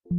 Yo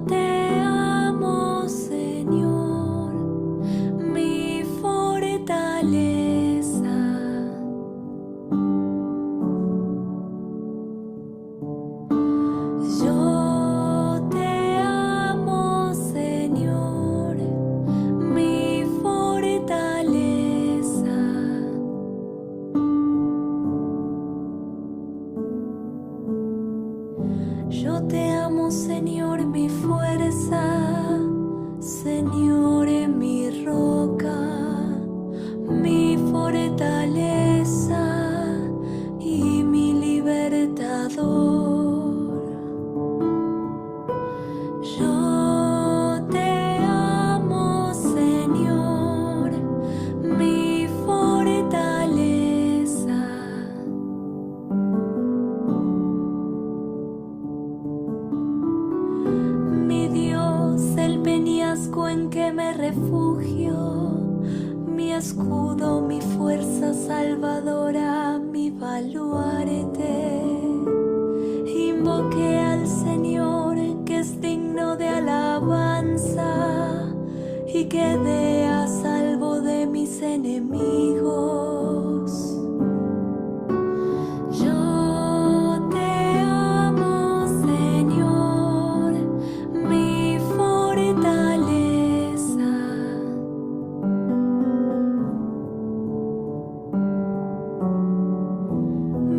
te amo, Señor, mi fortaleza. Yo te amo, Señor, mi fortaleza. Yo te amo, Señor, mi fuerza, Señor, mi roca, mi fortaleza y mi libertador. Yo te amo, Señor, mi fortaleza. Mi Dios, el peñasco en que me refugio, mi escudo, mi fuerza salvadora, mi baluarte. Invoqué al Señor, que es digno de alabanza, y quedé a salvo de mis enemigos. Yo te amo, Señor, mi fortaleza.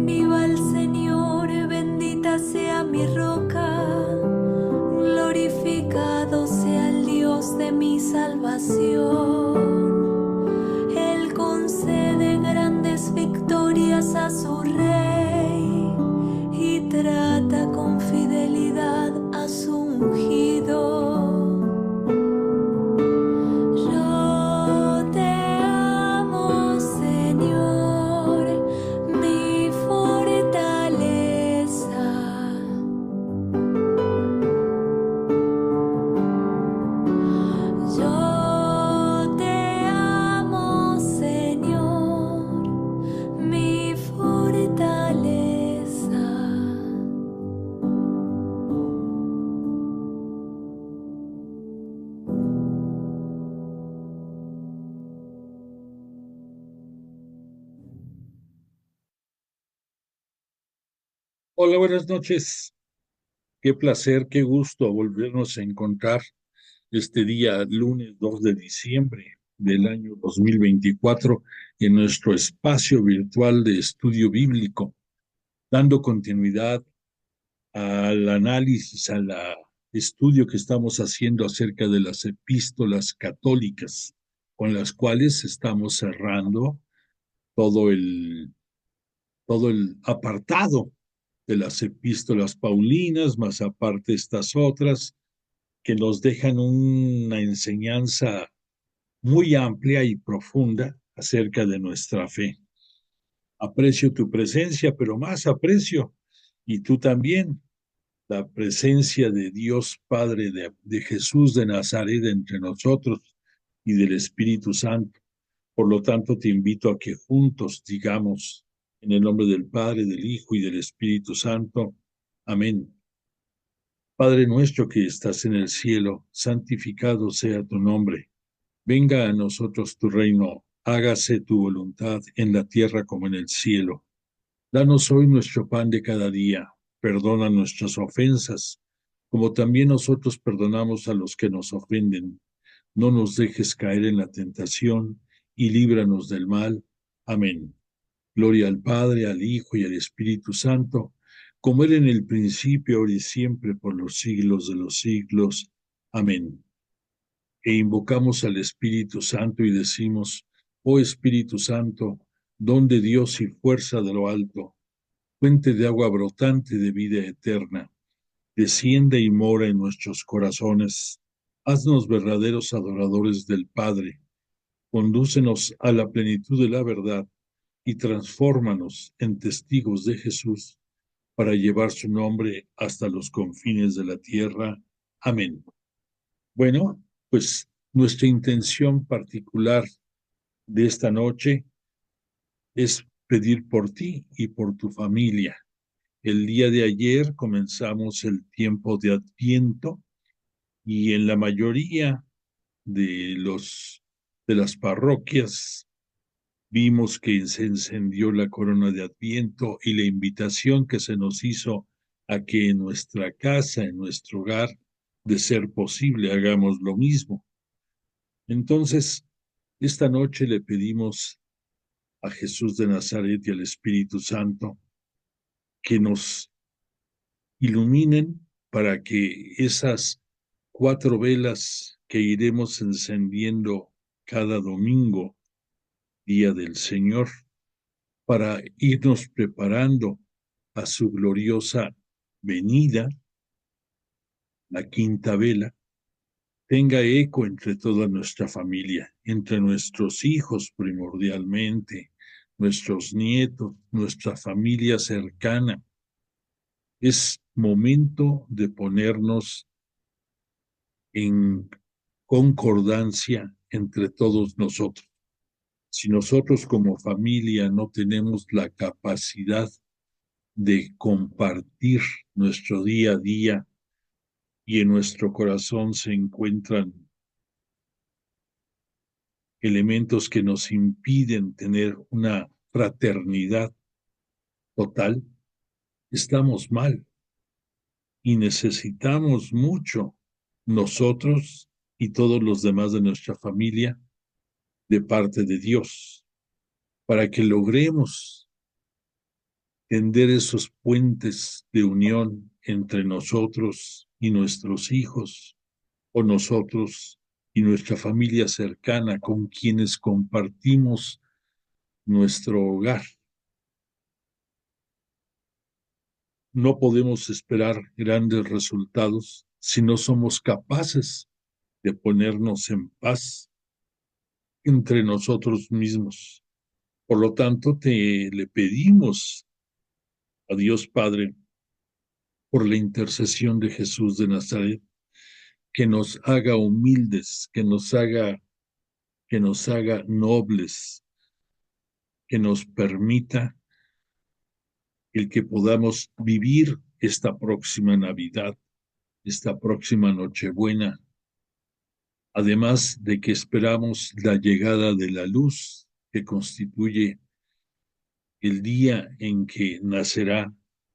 Viva el Señor, bendita sea mi roca, glorificado sea el Dios de mi salvación. Él concede grandes victorias a su rey y trata con fidelidad a su ungido. Yo te amo, Señor, mi fortaleza. Yo te amo, Señor, mi fortaleza. Hola, buenas noches. Qué placer, qué gusto volvernos a encontrar este día, lunes 2 de diciembre del año 2024, en nuestro espacio virtual de estudio bíblico. dando continuidad al análisis, al estudio que estamos haciendo acerca de las epístolas católicas, con las cuales estamos cerrando todo el, todo el apartado de las epístolas paulinas, más aparte estas otras, que nos dejan una enseñanza muy amplia y profunda acerca de nuestra fe. Aprecio tu presencia, pero más aprecio, y tú también, la presencia de Dios Padre, de Jesús de Nazaret entre nosotros y del Espíritu Santo. Por lo tanto, te invito a que juntos digamos, en el nombre del Padre, del Hijo y del Espíritu Santo. Amén. Padre nuestro que estás en el cielo, santificado sea tu nombre. Venga a nosotros tu reino, hágase tu voluntad en la tierra como en el cielo. Danos hoy nuestro pan de cada día, perdona nuestras ofensas, como también nosotros perdonamos a los que nos ofenden. No nos dejes caer en la tentación y líbranos del mal. Amén. Gloria al Padre, al Hijo y al Espíritu Santo, como era en el principio, ahora y siempre, por los siglos de los siglos. Amén. E invocamos al Espíritu Santo y decimos, oh Espíritu Santo, don de Dios y fuerza de lo alto, fuente de agua brotante de vida eterna, desciende y mora en nuestros corazones. Haznos verdaderos adoradores del Padre, condúcenos a la plenitud de la verdad y transfórmanos en testigos de Jesús para llevar su nombre hasta los confines de la tierra. Amén. Bueno, pues nuestra intención particular de esta noche es pedir por ti y por tu familia. El día de ayer comenzamos el tiempo de Adviento y en la mayoría de las parroquias vimos que se encendió la corona de Adviento y la invitación que se nos hizo a que en nuestra casa, en nuestro hogar, de ser posible, hagamos lo mismo. Entonces, esta noche le pedimos a Jesús de Nazaret y al Espíritu Santo que nos iluminen para que esas 4 velas que iremos encendiendo cada domingo, día del Señor, para irnos preparando a su gloriosa venida, la quinta vela, tenga eco entre toda nuestra familia, entre nuestros hijos primordialmente, nuestros nietos, nuestra familia cercana. Es momento de ponernos en concordancia entre todos nosotros. Si nosotros como familia no tenemos la capacidad de compartir nuestro día a día y en nuestro corazón se encuentran elementos que nos impiden tener una fraternidad total, estamos mal y necesitamos mucho nosotros y todos los demás de nuestra familia de parte de Dios para que logremos tender esos puentes de unión entre nosotros y nuestros hijos o nosotros y nuestra familia cercana con quienes compartimos nuestro hogar. No podemos esperar grandes resultados si no somos capaces de ponernos en paz entre nosotros mismos. Por lo tanto, le pedimos a Dios Padre, por la intercesión de Jesús de Nazaret, que nos haga humildes, que nos haga nobles, que nos permita el que podamos vivir esta próxima Navidad, esta próxima Nochebuena, además de que esperamos la llegada de la luz que constituye el día en que nacerá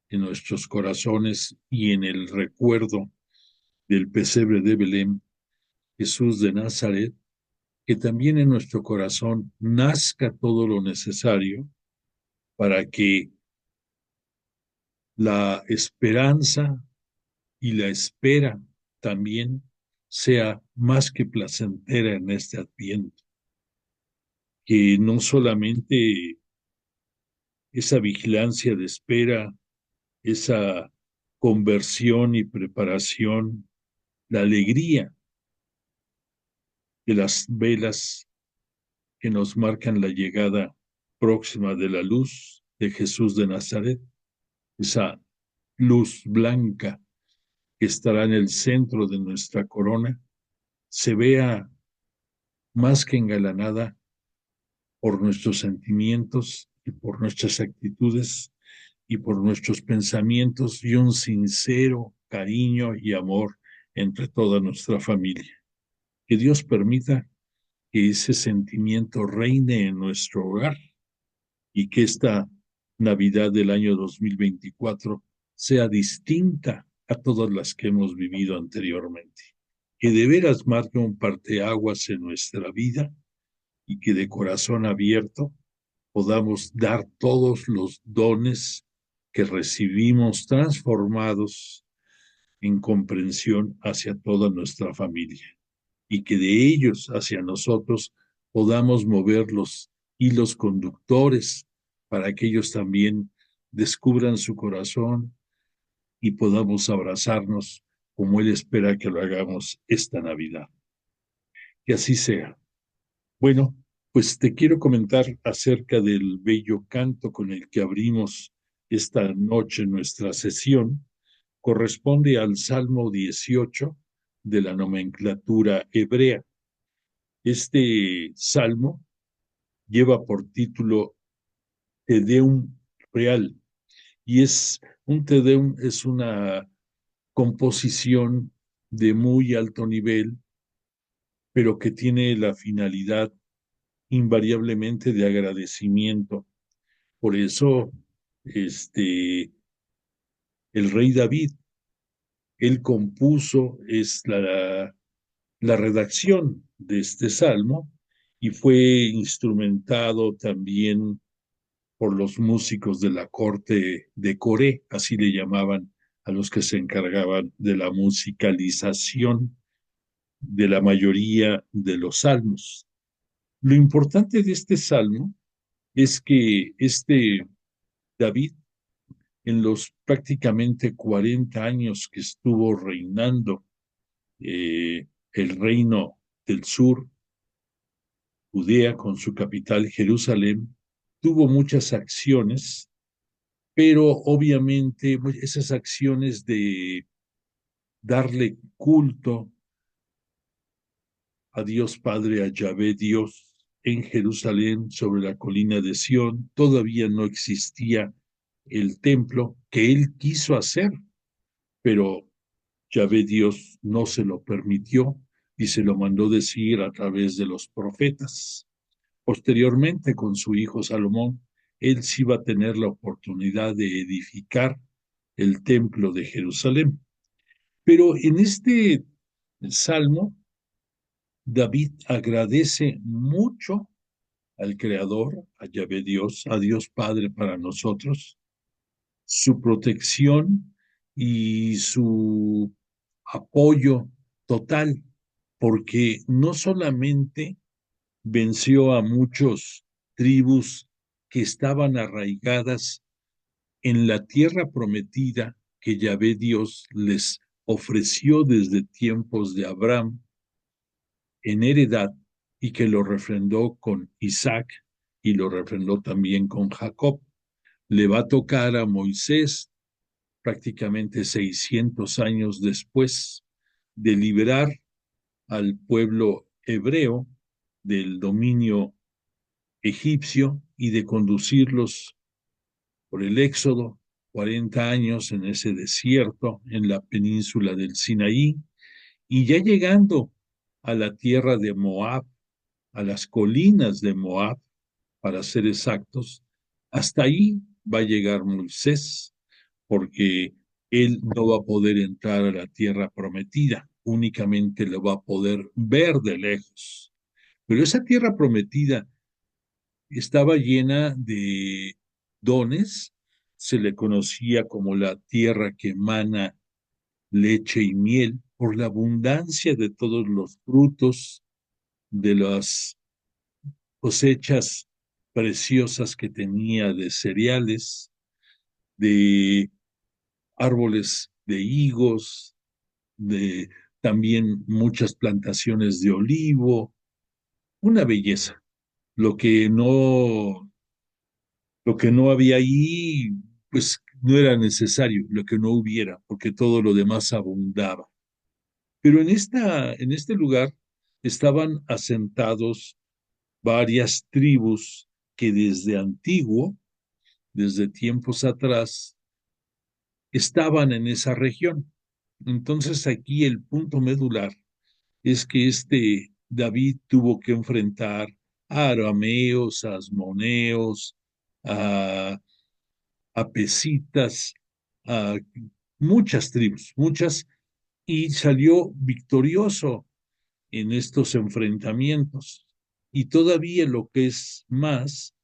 en nuestros corazones y en el recuerdo del pesebre de Belén, Jesús de Nazaret, que también en nuestro corazón nazca todo lo necesario para que la esperanza y la espera también sea más que placentera en este Adviento, que no solamente esa vigilancia de espera, esa conversión y preparación, la alegría de las velas que nos marcan la llegada próxima de la luz de Jesús de Nazaret, esa luz blanca que estará en el centro de nuestra corona, se vea más que engalanada por nuestros sentimientos y por nuestras actitudes y por nuestros pensamientos y un sincero cariño y amor entre toda nuestra familia. Que Dios permita que ese sentimiento reine en nuestro hogar y que esta Navidad del año 2024 sea distinta a todas las que hemos vivido anteriormente. Que de veras marque un parteaguas en nuestra vida y que de corazón abierto podamos dar todos los dones que recibimos transformados en comprensión hacia toda nuestra familia y que de ellos hacia nosotros podamos mover los hilos conductores para que ellos también descubran su corazón y podamos abrazarnos como Él espera que lo hagamos esta Navidad. Que así sea. Bueno, pues te quiero comentar acerca del bello canto con el que abrimos esta noche nuestra sesión. Corresponde al Salmo 18 de la nomenclatura hebrea. Este salmo lleva por título Te Deum Real y es un Te Deum, es una composición de muy alto nivel, pero que tiene la finalidad invariablemente de agradecimiento. Por eso, el rey David, él compuso la redacción de este salmo y fue instrumentado también por los músicos de la corte de Coré, así le llamaban a los que se encargaban de la musicalización de la mayoría de los salmos. Lo importante de este salmo es que David, en los prácticamente 40 años que estuvo reinando el reino del sur, Judea con su capital Jerusalén, tuvo muchas acciones, pero obviamente esas acciones de darle culto a Dios Padre, a Yahvé Dios en Jerusalén, sobre la colina de Sión, todavía no existía el templo que él quiso hacer, pero Yahvé Dios no se lo permitió y se lo mandó decir a través de los profetas. Posteriormente, con su hijo Salomón, él sí va a tener la oportunidad de edificar el templo de Jerusalén. Pero en este salmo, David agradece mucho al Creador, a Yahvé Dios, a Dios Padre para nosotros, su protección y su apoyo total, porque no solamente venció a muchos tribus que estaban arraigadas en la tierra prometida que Yahvé Dios les ofreció desde tiempos de Abraham en heredad y que lo refrendó con Isaac y lo refrendó también con Jacob. Le va a tocar a Moisés prácticamente 600 años después de liberar al pueblo hebreo del dominio egipcio y de conducirlos por el Éxodo, 40 años en ese desierto, en la península del Sinaí, y ya llegando a la tierra de Moab, a las colinas de Moab, para ser exactos, hasta ahí va a llegar Moisés, porque él no va a poder entrar a la tierra prometida, únicamente lo va a poder ver de lejos. Pero esa tierra prometida estaba llena de dones se le conocía como la tierra que emana leche y miel por la abundancia de todos los frutos, de las cosechas preciosas que tenía de cereales, de árboles de higos, de también muchas plantaciones de olivo, una belleza. Lo que no, lo que no había ahí, pues no era necesario, lo que no hubiera, porque todo lo demás abundaba. Pero en este lugar estaban asentados varias tribus que desde antiguo, desde tiempos atrás, estaban en esa región. Entonces aquí el punto medular es que este David tuvo que enfrentar a arameos, a asmoneos, a, a pesitas, a muchas tribus, muchas, y salió victorioso en estos enfrentamientos. Y todavía lo que es más,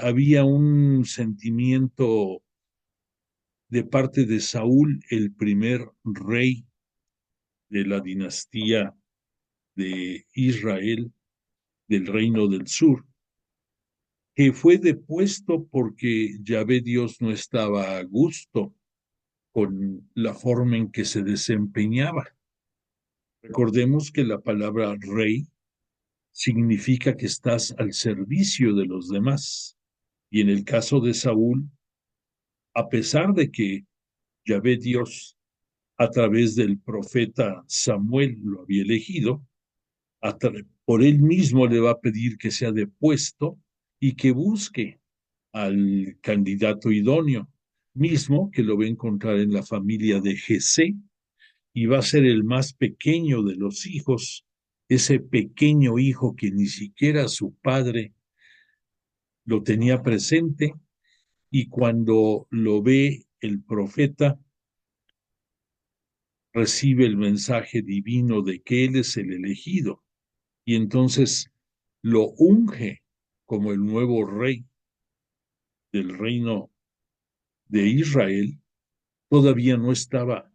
había un sentimiento de parte de Saúl, el primer rey de la dinastía de Israel, del reino del sur, que fue depuesto porque Yahvé Dios no estaba a gusto con la forma en que se desempeñaba. Recordemos que la palabra rey significa que estás al servicio de los demás. Y en el caso de Saúl, a pesar de que Yahvé Dios a través del profeta Samuel lo había elegido, por él mismo le va a pedir que sea depuesto y que busque al candidato idóneo, mismo que lo va a encontrar en la familia de Jesé y va a ser el más pequeño de los hijos, ese pequeño hijo que ni siquiera su padre lo tenía presente, y cuando lo ve el profeta, recibe el mensaje divino de que él es el elegido, y entonces lo unge como el nuevo rey del reino de Israel. Todavía no estaba,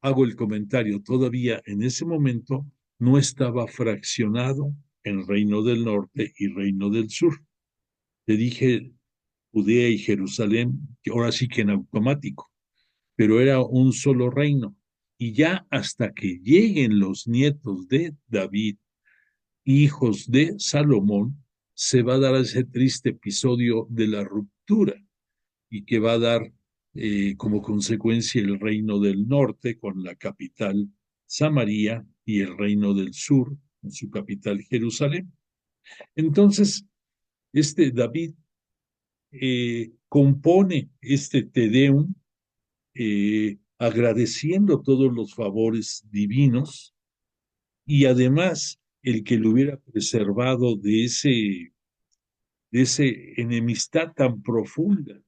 hago el comentario, todavía en ese momento no estaba fraccionado en reino del norte y reino del sur. Te dije Judea y Jerusalén, que ahora sí que en automático, pero era un solo reino. Y ya hasta que lleguen los nietos de David, hijos de Salomón, se va a dar ese triste episodio de la ruptura y que va a dar como consecuencia el reino del norte con la capital Samaria y el reino del sur con su capital Jerusalén. Entonces, este David compone este Te Deum agradeciendo todos los favores divinos y además el que lo hubiera preservado de ese enemistad tan profunda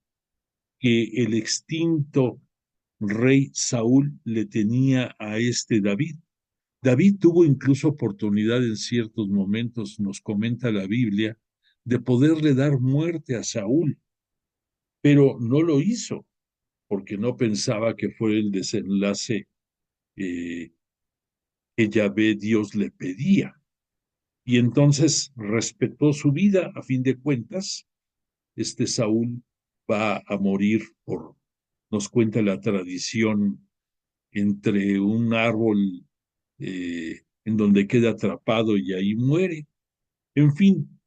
que el extinto rey Saúl le tenía a este David. David tuvo incluso oportunidad en ciertos momentos, nos comenta la Biblia, de poderle dar muerte a Saúl, pero no lo hizo porque no pensaba que fue el desenlace eh, que Yahvé Dios le pedía. Y entonces respetó su vida, a fin de cuentas, este Saúl va a morir por, nos cuenta la tradición, entre un árbol en donde queda atrapado y ahí muere. En fin,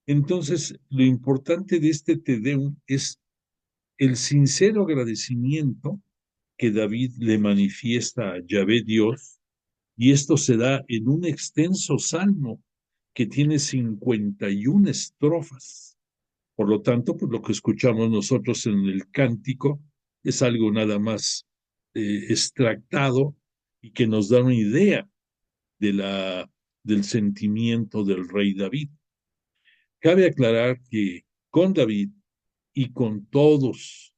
entonces lo importante de este Te Deum es el sincero agradecimiento que David le manifiesta a Yahvé Dios, y esto se da en un extenso salmo que tiene 51 estrofas. Por lo tanto, pues lo que escuchamos nosotros en el cántico es algo nada más extractado y que nos da una idea de del sentimiento del rey David. Cabe aclarar que con David y con todos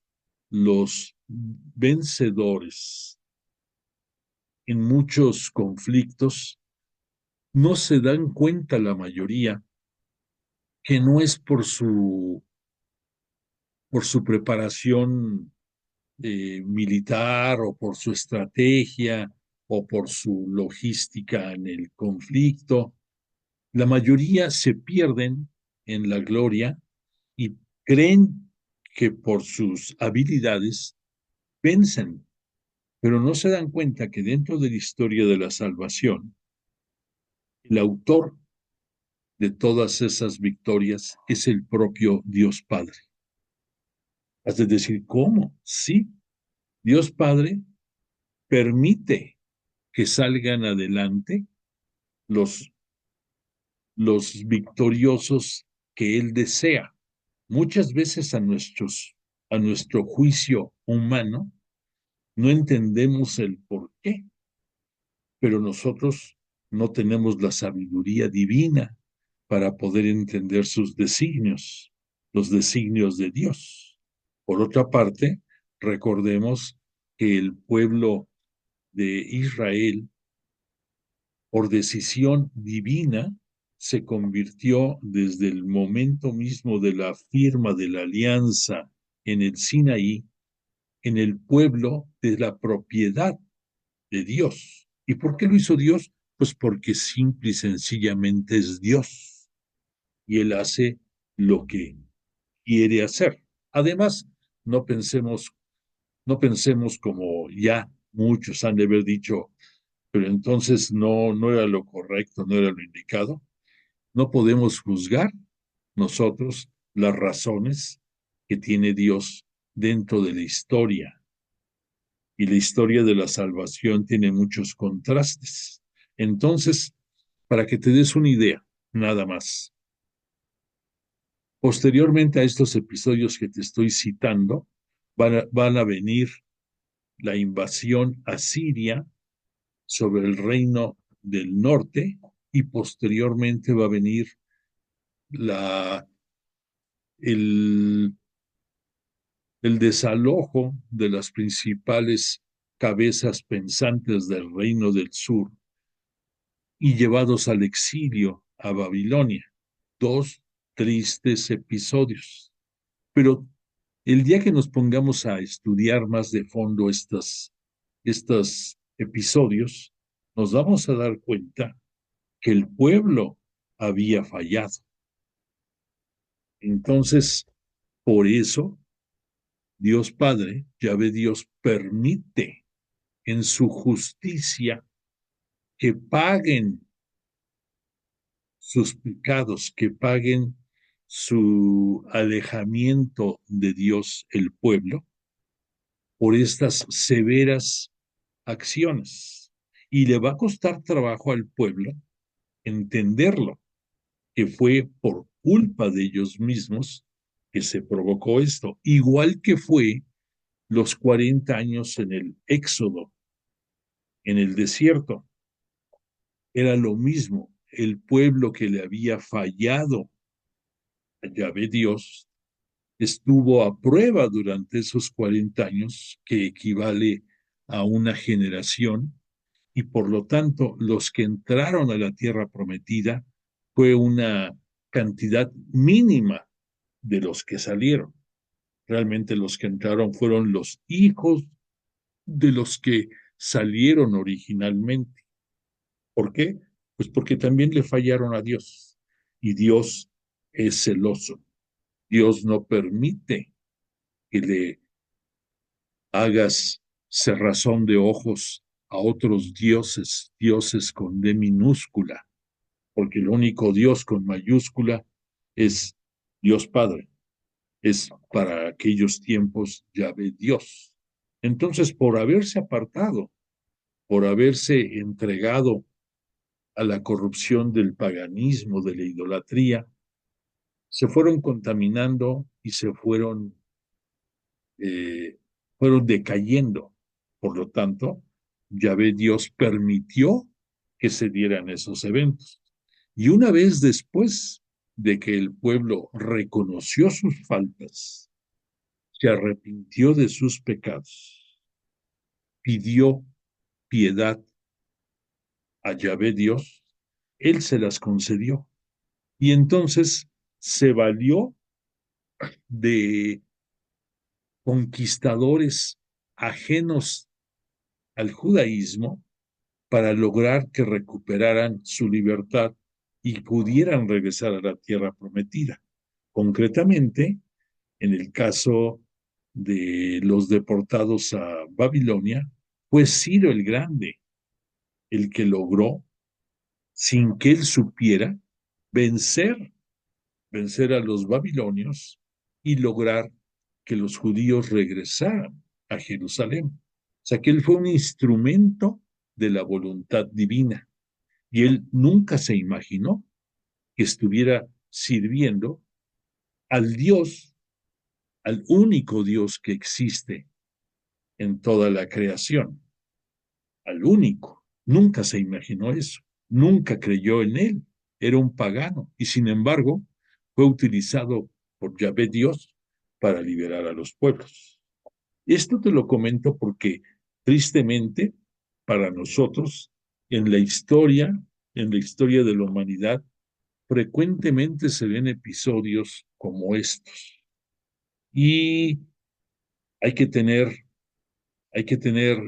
los vencedores en muchos conflictos, no se dan cuenta la mayoría que no es por su por su preparación militar o por su estrategia o por su logística en el conflicto. La mayoría se pierden en la gloria y creen que por sus habilidades vencen, pero no se dan cuenta que dentro de la historia de la salvación, el autor de todas esas victorias es el propio Dios Padre. Has de decir, ¿cómo? Sí, Dios Padre permite que salgan adelante los, los victoriosos que Él desea. Muchas veces a nuestro juicio humano no entendemos el por qué, pero nosotros no tenemos la sabiduría divina para poder entender sus designios, los designios de Dios. Por otra parte, recordemos que el pueblo de Israel, por decisión divina, se convirtió desde el momento mismo de la firma de la alianza en el Sinaí en el pueblo de la propiedad de Dios. ¿Y por qué lo hizo Dios? Pues porque simple y sencillamente es Dios y Él hace lo que quiere hacer. Además, no pensemos, no pensemos como ya muchos han de haber dicho, pero entonces no era lo correcto, no era lo indicado. No podemos juzgar nosotros las razones que tiene Dios dentro de la historia. Y la historia de la salvación tiene muchos contrastes. Entonces, para que te des una idea, nada más. Posteriormente a estos episodios que te estoy citando, van a venir la invasión asiria sobre el reino del norte y posteriormente va a venir la, el, el desalojo de las principales cabezas pensantes del reino del sur y llevados al exilio a Babilonia. Dos tristes episodios. Pero el día que nos pongamos a estudiar más de fondo estos episodios, nos vamos a dar cuenta que el pueblo había fallado. Entonces, por eso, Dios Padre, Yahvé Dios, permite en su justicia que paguen sus pecados, que paguen su alejamiento de Dios el pueblo por estas severas acciones. Y le va a costar trabajo al pueblo entenderlo, que fue por culpa de ellos mismos que se provocó esto, igual que fue los 40 años en el Éxodo, en el desierto. Era lo mismo, el pueblo que le había fallado a Yahvé Dios estuvo a prueba durante esos 40 años, que equivale a una generación, y por lo tanto los que entraron a la tierra prometida fue una cantidad mínima de los que salieron. Realmente los que entraron fueron los hijos de los que salieron originalmente. ¿Por qué? Pues porque también le fallaron a Dios y Dios es celoso. Dios no permite que le hagas cerrazón de ojos a otros dioses, dioses con D minúscula, porque el único Dios con mayúscula es Dios Padre, es para aquellos tiempos Yahvé Dios. Entonces, por haberse apartado, por haberse entregado a la corrupción del paganismo, de la idolatría, se fueron contaminando y eh, fueron decayendo. Por lo tanto, Yahvé Dios permitió que se dieran esos eventos. Y una vez después de que el pueblo reconoció sus faltas, se arrepintió de sus pecados, pidió piedad a Yahvé Dios, Él se las concedió. Y entonces se valió de conquistadores ajenos al judaísmo para lograr que recuperaran su libertad y pudieran regresar a la tierra prometida. Concretamente, en el caso de los deportados a Babilonia, fue Ciro el Grande el que logró, sin que él supiera, vencer, vencer a los babilonios y lograr que los judíos regresaran a Jerusalén. O sea que él fue un instrumento de la voluntad divina y él nunca se imaginó que estuviera sirviendo al Dios, al único Dios que existe en toda la creación, al único. Nunca se imaginó eso, nunca creyó en él, era un pagano y sin embargo fue utilizado por Yahvé Dios para liberar a los pueblos. Esto te lo comento porque tristemente para nosotros en la historia de la humanidad, frecuentemente se ven episodios como estos y hay que tener, hay que tener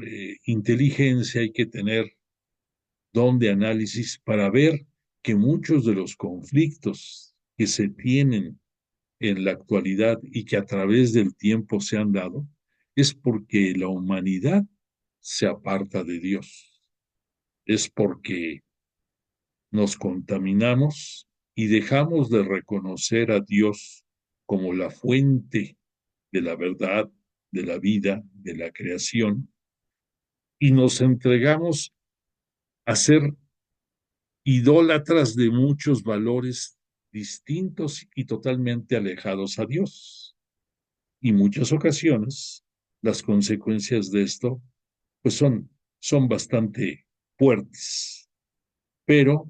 inteligencia, hay que tener don de análisis para ver que muchos de los conflictos que se tienen en la actualidad y que a través del tiempo se han dado, es porque la humanidad se aparta de Dios, es porque nos contaminamos y dejamos de reconocer a Dios como la fuente de la verdad, de la vida, de la creación, y nos entregamos a ser idólatras de muchos valores distintos y totalmente alejados a Dios. Y muchas ocasiones las consecuencias de esto pues son bastante fuertes, pero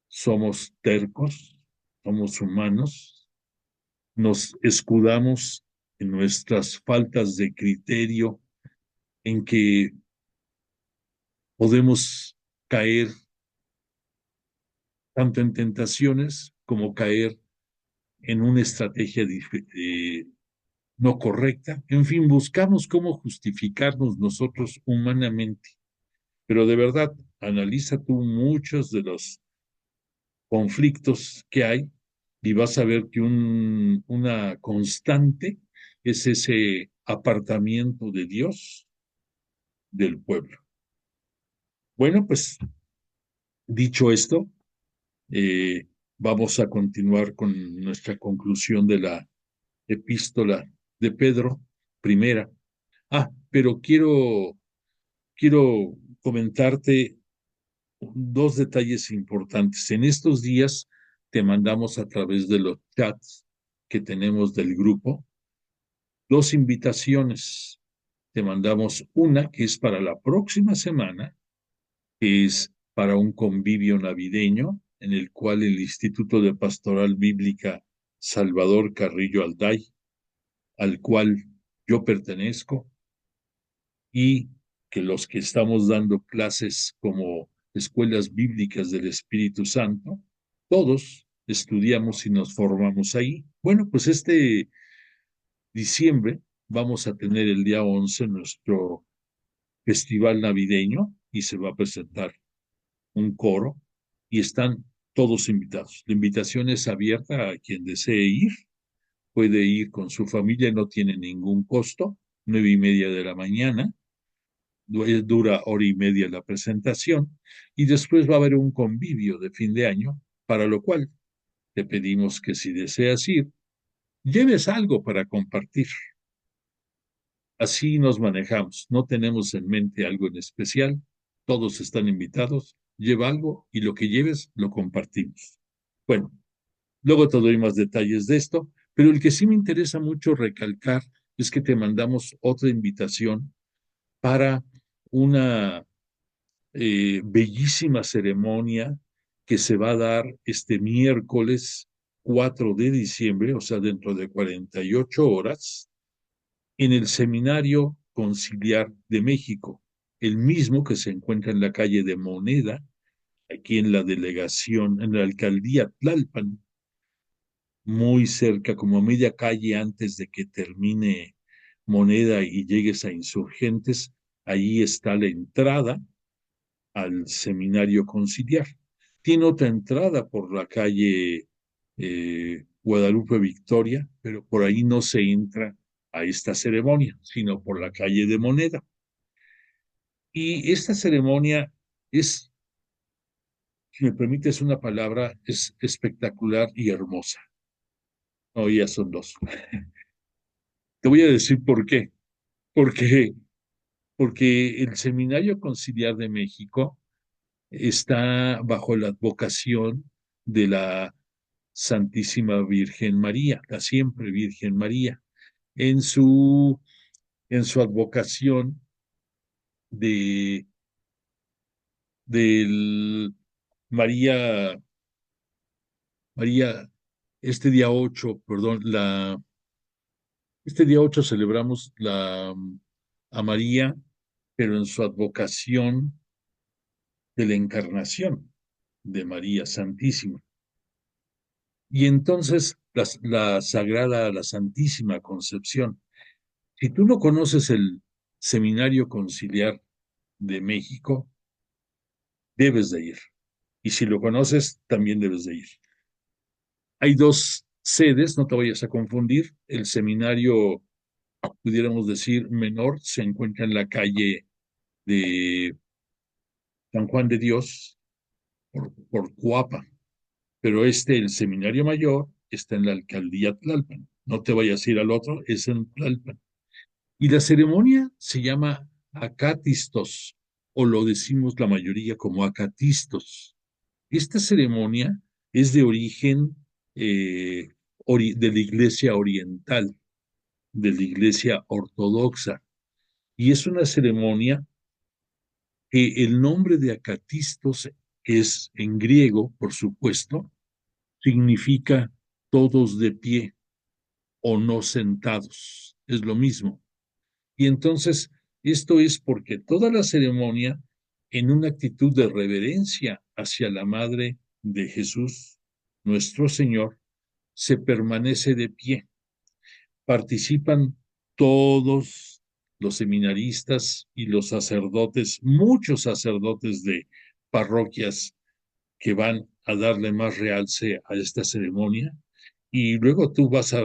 somos tercos, somos humanos, nos escudamos en nuestras faltas de criterio, en que podemos caer tanto en tentaciones como caer en una estrategia no correcta. En fin, buscamos cómo justificarnos nosotros humanamente. Pero de verdad, analiza tú muchos de los conflictos que hay y vas a ver que una constante es ese apartamiento de Dios del pueblo. Bueno, pues dicho esto, eh, vamos a continuar con nuestra conclusión de la epístola de Pedro, primera. Pero quiero comentarte dos detalles importantes. En estos días te mandamos a través de los chats que tenemos del grupo dos invitaciones. Te mandamos una que es para la próxima semana, que es para un convivio navideño en el cual el Instituto de Pastoral Bíblica Salvador Carrillo Alday, al cual yo pertenezco, y que los que estamos dando clases como escuelas bíblicas del Espíritu Santo, todos estudiamos y nos formamos ahí. Bueno, pues este diciembre vamos a tener el día 11 nuestro festival navideño y se va a presentar un coro y están todos invitados. La invitación es abierta a quien desee ir, puede ir con su familia, no tiene ningún costo, 9:30 de la mañana, dura hora y media la presentación y después va a haber un convivio de fin de año, para lo cual te pedimos que si deseas ir, lleves algo para compartir. Así nos manejamos, no tenemos en mente algo en especial, todos están invitados, lleva algo y lo que lleves lo compartimos. Bueno, luego te doy más detalles de esto, pero el que sí me interesa mucho recalcar es que te mandamos otra invitación para una bellísima ceremonia que se va a dar este miércoles 4 de diciembre, o sea, dentro de 48 horas, en el Seminario Conciliar de México, el mismo que se encuentra en la calle de Moneda, aquí en la delegación, en la alcaldía Tlalpan, muy cerca, como a media calle antes de que termine Moneda y llegues a Insurgentes, ahí está la entrada al Seminario Conciliar. Tiene otra entrada por la calle Guadalupe Victoria, pero por ahí no se entra a esta ceremonia, sino por la calle de Moneda. Y esta ceremonia es, si me permites una palabra, es espectacular y hermosa. No, ya son dos. Te voy a decir por qué. Porque, porque el Seminario Conciliar de México está bajo la advocación de la Santísima Virgen María, la siempre Virgen María, en su, en su advocación de del María, María, este día 8 perdón, este día 8 celebramos a María, pero en su advocación de la encarnación de María Santísima. Y entonces la Sagrada, la Santísima Concepción. Si tú no conoces el Seminario Conciliar de México, debes de ir. Y si lo conoces, también debes de ir. Hay dos sedes, no te vayas a confundir. El seminario, pudiéramos decir, menor, se encuentra en la calle de San Juan de Dios, por Coapa. Pero el seminario mayor, está en la alcaldía Tlalpan. No te vayas a ir al otro, es en Tlalpan. Y la ceremonia se llama acatistos, o lo decimos la mayoría como acatistos. Esta ceremonia es de origen eh, de la iglesia oriental, de la iglesia ortodoxa, y es una ceremonia que el nombre de acatistos es en griego, por supuesto, significa todos de pie o no sentados, es lo mismo. Y entonces, esto es porque toda la ceremonia, en una actitud de reverencia hacia la Madre de Jesús, nuestro Señor, se permanece de pie. Participan todos los seminaristas y los sacerdotes, muchos sacerdotes de parroquias que van a darle más realce a esta ceremonia. Y luego tú vas a,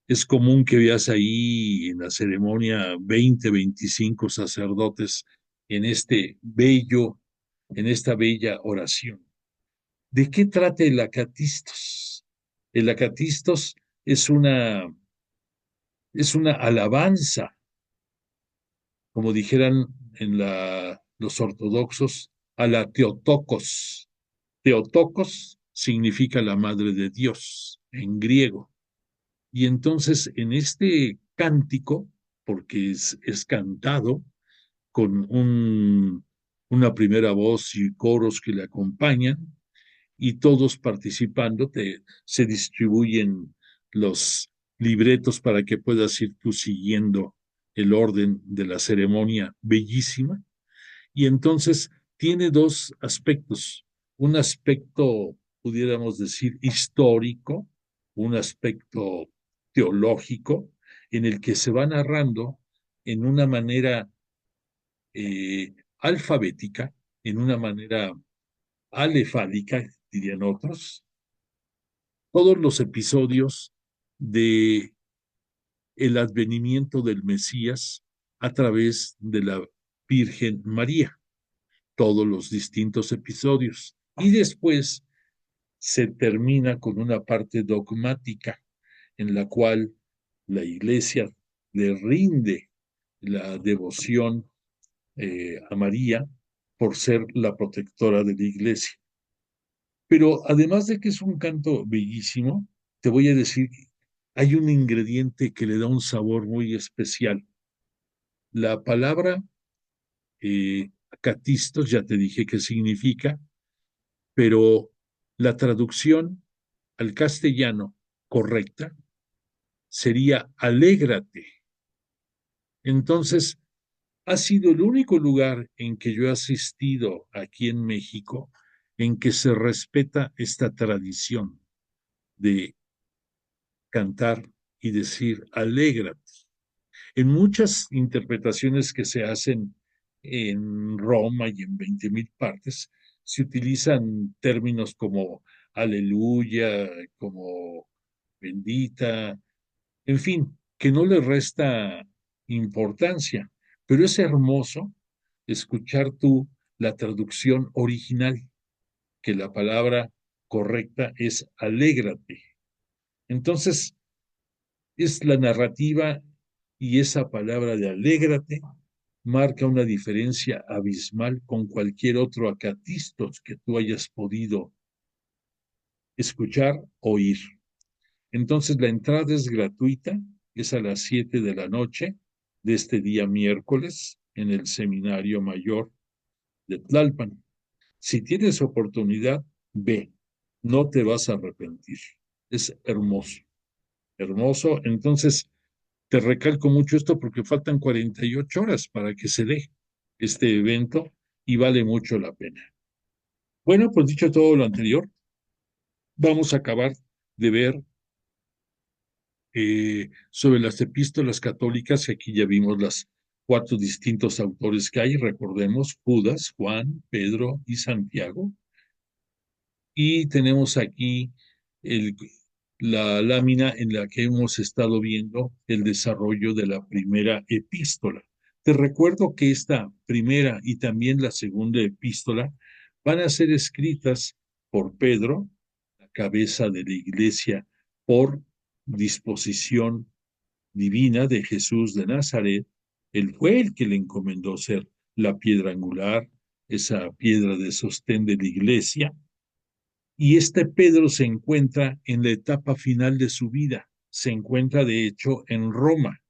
es común que veas ahí en la ceremonia 20, 25 sacerdotes en en esta bella oración. ¿De qué trata el acatistos? El acatistos es una alabanza, como dijeran los ortodoxos, a la Teotokos. Teotokos significa la madre de Dios en griego. Y entonces en este cántico, porque es cantado con una primera voz y coros que le acompañan, y todos participando, se distribuyen los libretos para que puedas ir tú siguiendo el orden de la ceremonia bellísima. Y entonces tiene dos aspectos. Un aspecto, pudiéramos decir, histórico, un aspecto teológico, en el que se va narrando en una manera alfabética, en una manera alefálica, dirían otros, todos los episodios de el advenimiento del Mesías a través de la Virgen María, todos los distintos episodios. Y después se termina con una parte dogmática en la cual la iglesia le rinde la devoción a María por ser la protectora de la iglesia. Pero además de que es un canto bellísimo, te voy a decir, hay un ingrediente que le da un sabor muy especial. La palabra catistos, ya te dije qué significa, pero la traducción al castellano correcta sería alégrate. Entonces, ha sido el único lugar en que yo he asistido aquí en México en que se respeta esta tradición de cantar y decir alégrate. En muchas interpretaciones que se hacen en Roma y en 20.000 partes, se utilizan términos como aleluya, como bendita, en fin, que no le resta importancia, pero es hermoso escuchar tú la traducción original, que la palabra correcta es alégrate. Entonces, es la narrativa y esa palabra de alégrate marca una diferencia abismal con cualquier otro acatistos que tú hayas podido escuchar, oír. Entonces, la entrada es gratuita, es a las 7 de la noche de este día miércoles en el Seminario Mayor de Tlalpan. Si tienes oportunidad, ve, no te vas a arrepentir. Es hermoso, hermoso. Entonces, te recalco mucho esto porque faltan 48 horas para que se dé este evento y vale mucho la pena. Bueno, pues dicho todo lo anterior, vamos a acabar de ver sobre las epístolas católicas, y aquí ya vimos las cuatro distintos autores que hay, recordemos, Judas, Juan, Pedro y Santiago, y tenemos aquí el, la lámina en la que hemos estado viendo el desarrollo de la primera epístola. Te recuerdo que esta primera y también la segunda epístola van a ser escritas por Pedro, la cabeza de la iglesia, por disposición divina de Jesús de Nazaret. Él fue el que le encomendó ser la piedra angular, esa piedra de sostén de la iglesia, y este Pedro se encuentra en la etapa final de su vida, se encuentra de hecho en Roma,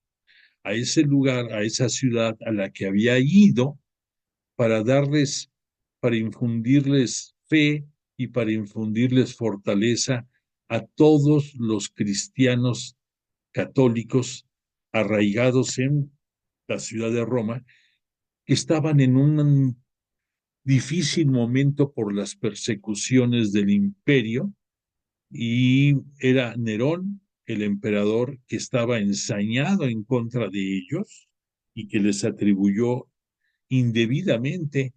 a ese lugar, a esa ciudad a la que había ido para darles, para infundirles fe y para infundirles fortaleza a todos los cristianos católicos arraigados en la ciudad de Roma, que estaban en un difícil momento por las persecuciones del imperio, y era Nerón, el emperador, que estaba ensañado en contra de ellos y que les atribuyó indebidamente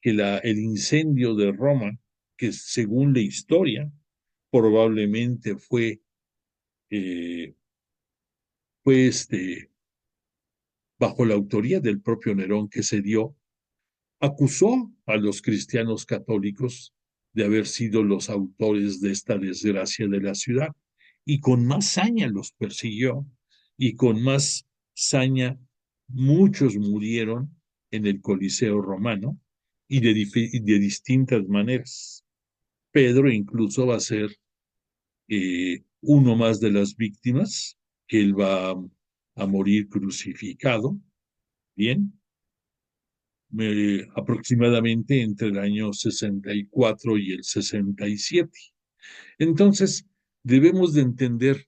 que el incendio de Roma, que según la historia probablemente eh, fue bajo la autoría del propio Nerón que se dio, acusó a los cristianos católicos de haber sido los autores de esta desgracia de la ciudad, y con más saña los persiguió, y con más saña muchos murieron en el Coliseo romano y de distintas maneras. Pedro incluso va a ser uno más de las víctimas, que él va a morir crucificado, bien, aproximadamente entre el año 64 y el 67. Entonces, debemos de entender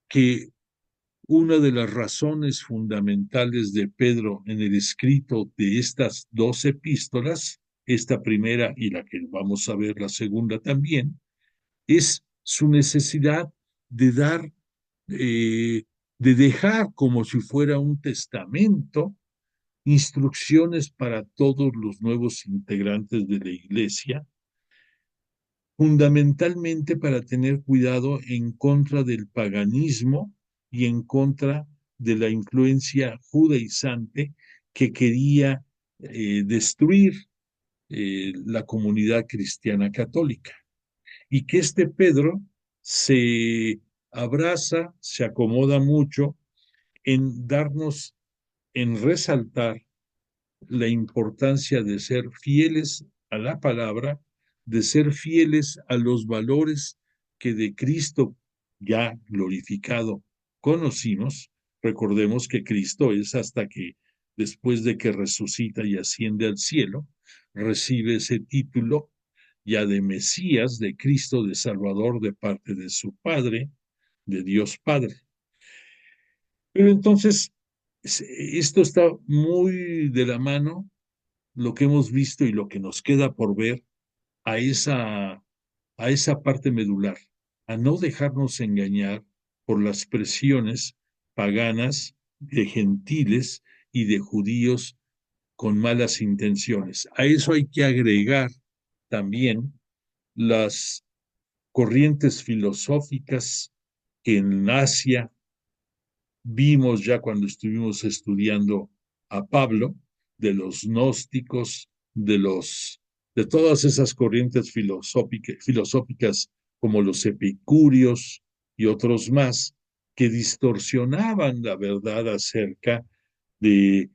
que una de las razones fundamentales de Pedro en el escrito de estas dos epístolas, esta primera y la que vamos a ver la segunda también, es su necesidad de dar, de dejar como si fuera un testamento instrucciones para todos los nuevos integrantes de la iglesia, fundamentalmente para tener cuidado en contra del paganismo y en contra de la influencia judaizante que quería destruir la comunidad cristiana católica. Y que este Pedro se abraza, se acomoda mucho en darnos, en resaltar la importancia de ser fieles a la palabra, de ser fieles a los valores que de Cristo ya glorificado conocimos. Recordemos que Cristo es hasta que después de que resucita y asciende al cielo, recibe ese título ya de Mesías, de Cristo, de Salvador de parte de su Padre, de Dios Padre. Pero entonces, esto está muy de la mano lo que hemos visto y lo que nos queda por ver a esa parte medular, a no dejarnos engañar por las presiones paganas de gentiles y de judíos con malas intenciones. A eso hay que agregar también las corrientes filosóficas que en Asia vimos ya cuando estuvimos estudiando a Pablo, de los gnósticos, de todas esas corrientes filosóficas como los epicúreos y otros más, que distorsionaban la verdad acerca de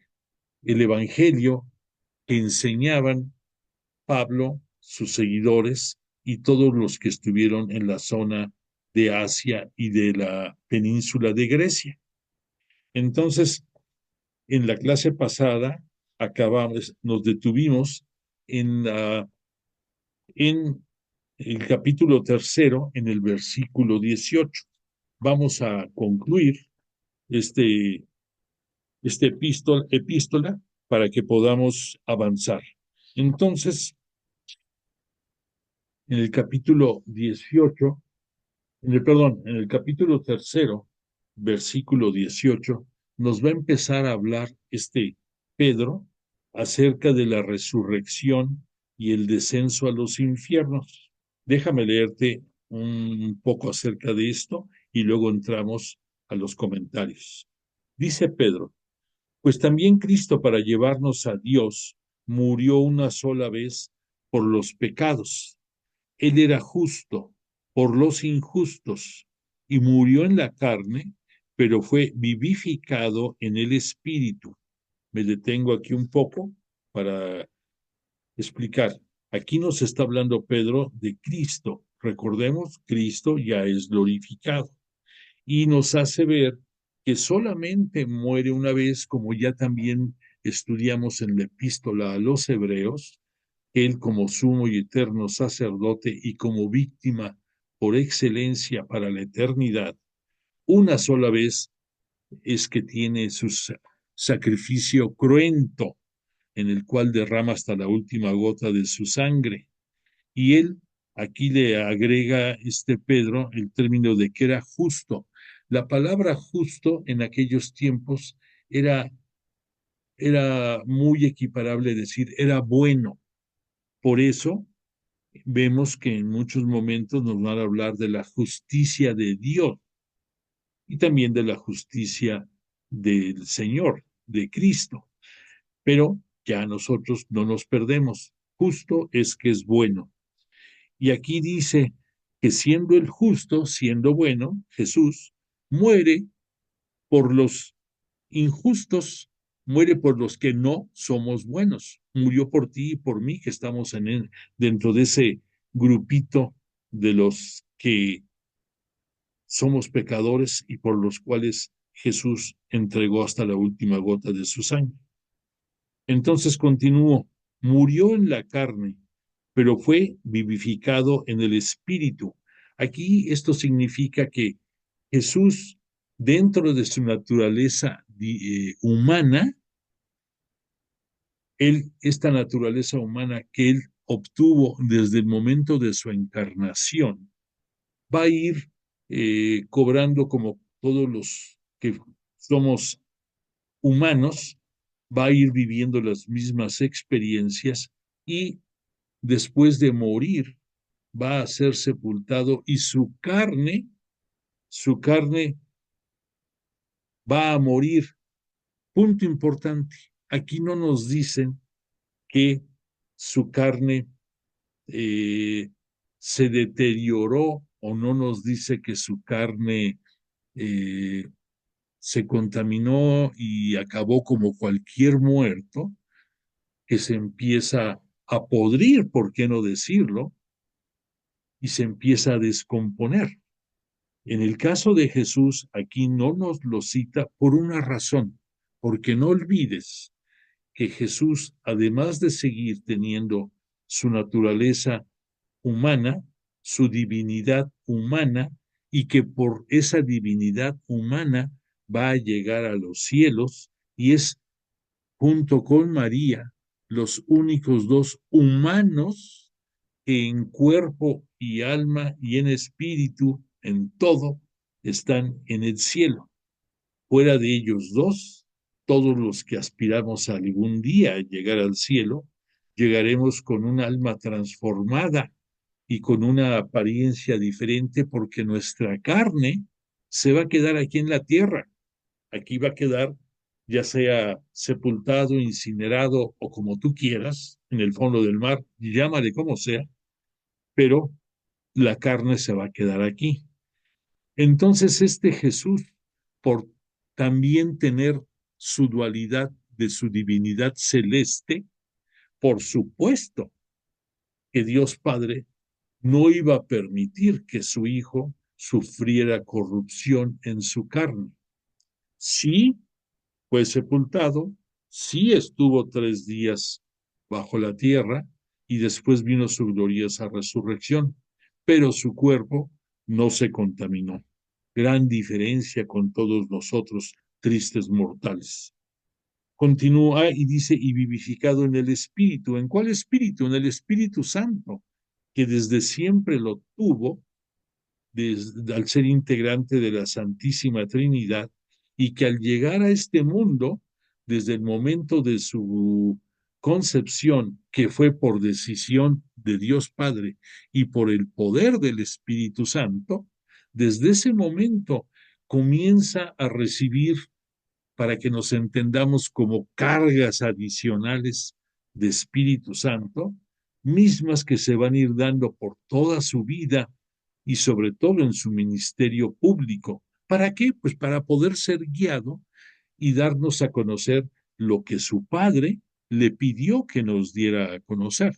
el evangelio que enseñaban Pablo, sus seguidores y todos los que estuvieron en la zona de Asia y de la península de Grecia. Entonces, en la clase pasada nos detuvimos en, en el capítulo tercero, en el versículo 18. Vamos a concluir este, epístola para que podamos avanzar. Entonces, en el capítulo 18, en el capítulo tercero, versículo 18, nos va a empezar a hablar Pedro acerca de la resurrección y el descenso a los infiernos. Déjame leerte un poco acerca de esto y luego entramos a los comentarios. Dice Pedro, pues también Cristo para llevarnos a Dios murió una sola vez por los pecados. Él era justo por los injustos y murió en la carne, pero fue vivificado en el espíritu. Me detengo aquí un poco para explicar. Aquí nos está hablando Pedro de Cristo. Recordemos, Cristo ya es glorificado y nos hace ver que solamente muere una vez, como ya también estudiamos en la epístola a los Hebreos, él como sumo y eterno sacerdote y como víctima por excelencia para la eternidad, una sola vez es que tiene su sacrificio cruento, en el cual derrama hasta la última gota de su sangre. Y él aquí le agrega Pedro el término de que era justo. La palabra justo en aquellos tiempos era, era muy equiparable, decir, era bueno. Por eso vemos que en muchos momentos nos van a hablar de la justicia de Dios y también de la justicia del Señor, de Cristo. Pero ya nosotros no nos perdemos. Justo es que es bueno. Y aquí dice que siendo el justo, siendo bueno, Jesús muere por los injustos, muere por los que no somos buenos. Murió por ti y por mí, que estamos dentro de ese grupito de los que somos pecadores y por los cuales Jesús entregó hasta la última gota de su sangre. Entonces continúo, murió en la carne, pero fue vivificado en el espíritu. Aquí esto significa que Jesús, dentro de su naturaleza humana, esta naturaleza humana que él obtuvo desde el momento de su encarnación, va a ir cobrando como todos los que somos humanos, va a ir viviendo las mismas experiencias y después de morir va a ser sepultado y su carne va a morir. Punto importante. Aquí no nos dicen que su carne se deterioró o no nos dice que su carne se contaminó y acabó como cualquier muerto, que se empieza a podrir, ¿por qué no decirlo? Y se empieza a descomponer. En el caso de Jesús, aquí no nos lo cita por una razón, porque no olvides que Jesús, además de seguir teniendo su naturaleza humana, su divinidad humana, y que por esa divinidad humana va a llegar a los cielos y es, junto con María, los únicos dos humanos que en cuerpo y alma y en espíritu, en todo, están en el cielo. Fuera de ellos dos, todos los que aspiramos a algún día llegar al cielo, llegaremos con un alma transformada y con una apariencia diferente porque nuestra carne se va a quedar aquí en la tierra. Aquí va a quedar ya sea sepultado, incinerado o como tú quieras, en el fondo del mar, llámale como sea, pero la carne se va a quedar aquí. Entonces este Jesús, por también tener su dualidad de su divinidad celeste, por supuesto que Dios Padre no iba a permitir que su Hijo sufriera corrupción en su carne. Sí fue sepultado, sí estuvo 3 días bajo la tierra y después vino su gloriosa resurrección, pero su cuerpo no se contaminó. Gran diferencia con todos nosotros, tristes mortales. Continúa y dice, y vivificado en el Espíritu. ¿En cuál Espíritu? En el Espíritu Santo, que desde siempre lo tuvo al ser integrante de la Santísima Trinidad y que al llegar a este mundo, desde el momento de su concepción, que fue por decisión de Dios Padre y por el poder del Espíritu Santo, desde ese momento comienza a recibir, para que nos entendamos como cargas adicionales de Espíritu Santo, mismas que se van a ir dando por toda su vida y sobre todo en su ministerio público. ¿Para qué? Pues para poder ser guiado y darnos a conocer lo que su padre le pidió que nos diera a conocer.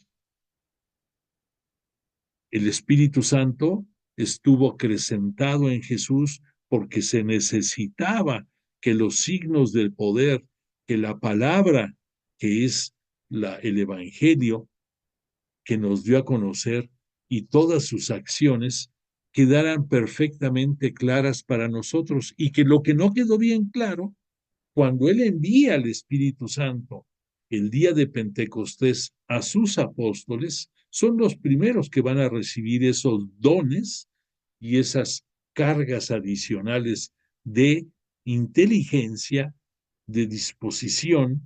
El Espíritu Santo estuvo acrecentado en Jesús porque se necesitaba que los signos del poder, que la palabra, que es el Evangelio, que nos dio a conocer, y todas sus acciones quedaran perfectamente claras para nosotros y que lo que no quedó bien claro, cuando Él envía al Espíritu Santo el día de Pentecostés a sus apóstoles, son los primeros que van a recibir esos dones y esas cargas adicionales de inteligencia, de disposición,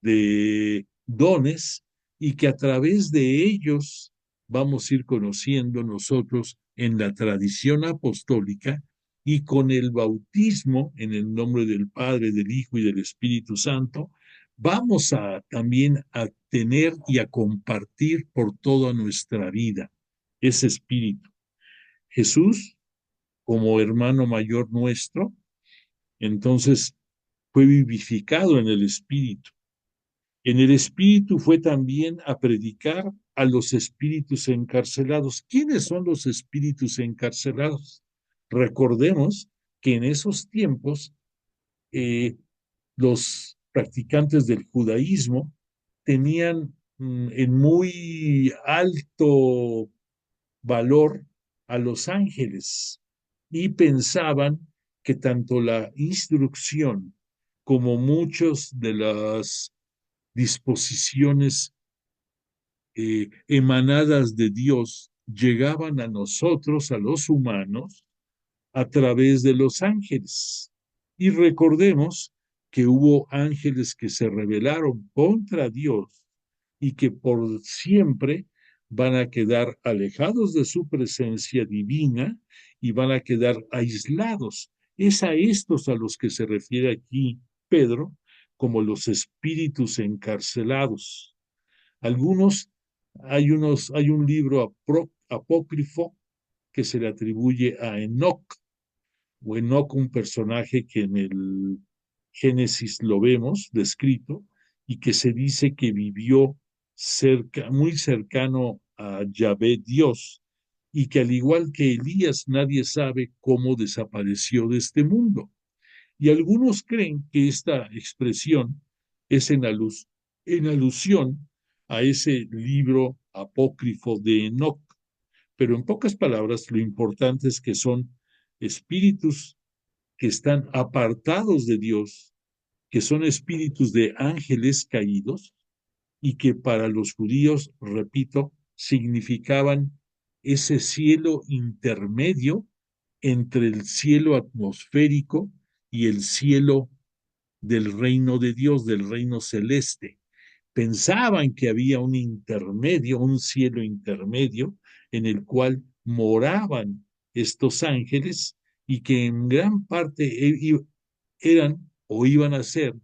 de dones, y que a través de ellos vamos a ir conociendo nosotros en la tradición apostólica y con el bautismo en el nombre del Padre, del Hijo y del Espíritu Santo, vamos a también a tener y a compartir por toda nuestra vida ese espíritu. Jesús, como hermano mayor nuestro, entonces fue vivificado en el espíritu. En el espíritu fue también a predicar a los espíritus encarcelados. ¿Quiénes son los espíritus encarcelados? Recordemos que en esos tiempos los practicantes del judaísmo tenían en muy alto valor a los ángeles y pensaban que tanto la instrucción como muchos de las disposiciones emanadas de Dios llegaban a nosotros, a los humanos, a través de los ángeles. Y recordemos que hubo ángeles que se rebelaron contra Dios y que por siempre van a quedar alejados de su presencia divina y van a quedar aislados. Es a estos a los que se refiere aquí Pedro como los espíritus encarcelados. Algunos, hay un libro apócrifo que se le atribuye a Enoc, o Enoc, un personaje que en el Génesis lo vemos descrito y que se dice que vivió muy cercano a Yahvé Dios, y que al igual que Elías nadie sabe cómo desapareció de este mundo. Y algunos creen que esta expresión es en alusión a ese libro apócrifo de Enoc. Pero en pocas palabras, lo importante es que son espíritus que están apartados de Dios, que son espíritus de ángeles caídos y que para los judíos, repito, significaban ese cielo intermedio entre el cielo atmosférico y el cielo del reino de Dios, del reino celeste. Pensaban que había un intermedio, un cielo intermedio, en el cual moraban estos ángeles y que en gran parte eran o iban a ser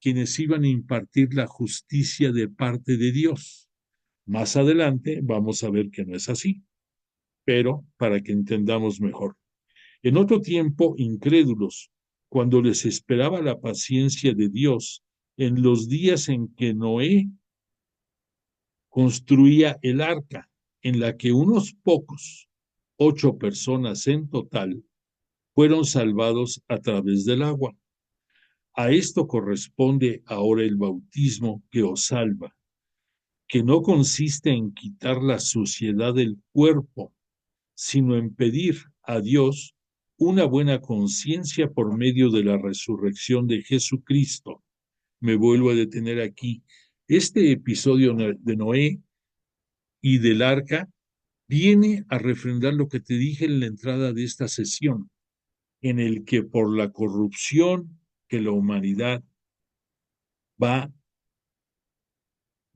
quienes iban a impartir la justicia de parte de Dios. Más adelante vamos a ver que no es así, pero para que entendamos mejor. En otro tiempo, incrédulos, cuando les esperaba la paciencia de Dios, en los días en que Noé construía el arca, en la que unos pocos, 8 personas en total, fueron salvados a través del agua. A esto corresponde ahora el bautismo que os salva, que no consiste en quitar la suciedad del cuerpo, sino en pedir a Dios una buena conciencia por medio de la resurrección de Jesucristo. Me vuelvo a detener aquí. Este episodio de Noé y del arca viene a refrendar lo que te dije en la entrada de esta sesión, en el que por la corrupción que la humanidad va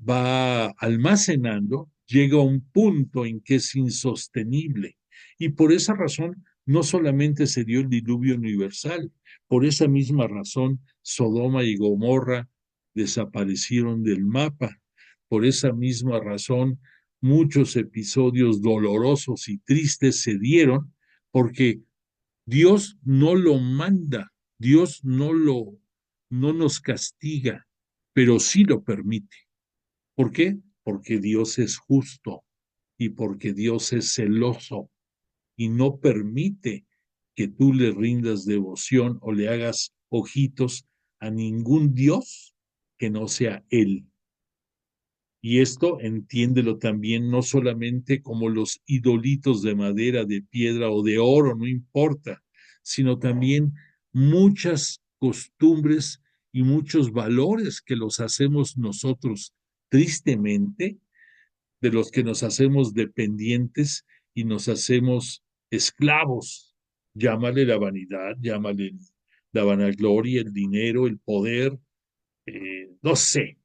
va almacenando, llega a un punto en que es insostenible. Y por esa razón no solamente se dio el diluvio universal, por esa misma razón Sodoma y Gomorra desaparecieron del mapa. Por esa misma razón muchos episodios dolorosos y tristes se dieron porque Dios no lo manda, Dios no nos castiga, pero sí lo permite. ¿Por qué? Porque Dios es justo y porque Dios es celoso y no permite que tú le rindas devoción o le hagas ojitos a ningún Dios que no sea Él. Y esto entiéndelo también no solamente como los idolitos de madera, de piedra o de oro, no importa, sino también muchas costumbres y muchos valores que los hacemos nosotros tristemente, de los que nos hacemos dependientes y nos hacemos esclavos. Llámale la vanidad, llámale la vanagloria, el dinero, el poder, no sé,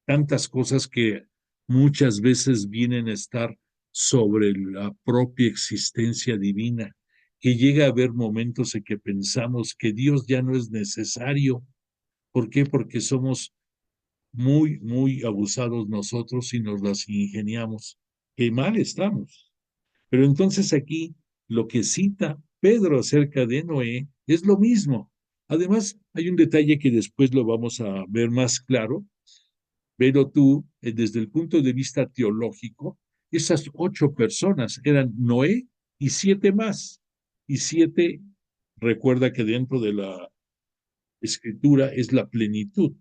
tantas cosas que muchas veces vienen a estar sobre la propia existencia divina, que llega a haber momentos en que pensamos que Dios ya no es necesario. ¿Por qué? Porque somos muy abusados nosotros y nos las ingeniamos. Qué mal estamos. Pero entonces aquí lo que cita Pedro acerca de Noé es lo mismo. Además, hay un detalle que después lo vamos a ver más claro, pero tú, desde el punto de vista teológico, esas 8 personas eran Noé y 7 más. Y 7, recuerda que dentro de la escritura es la plenitud.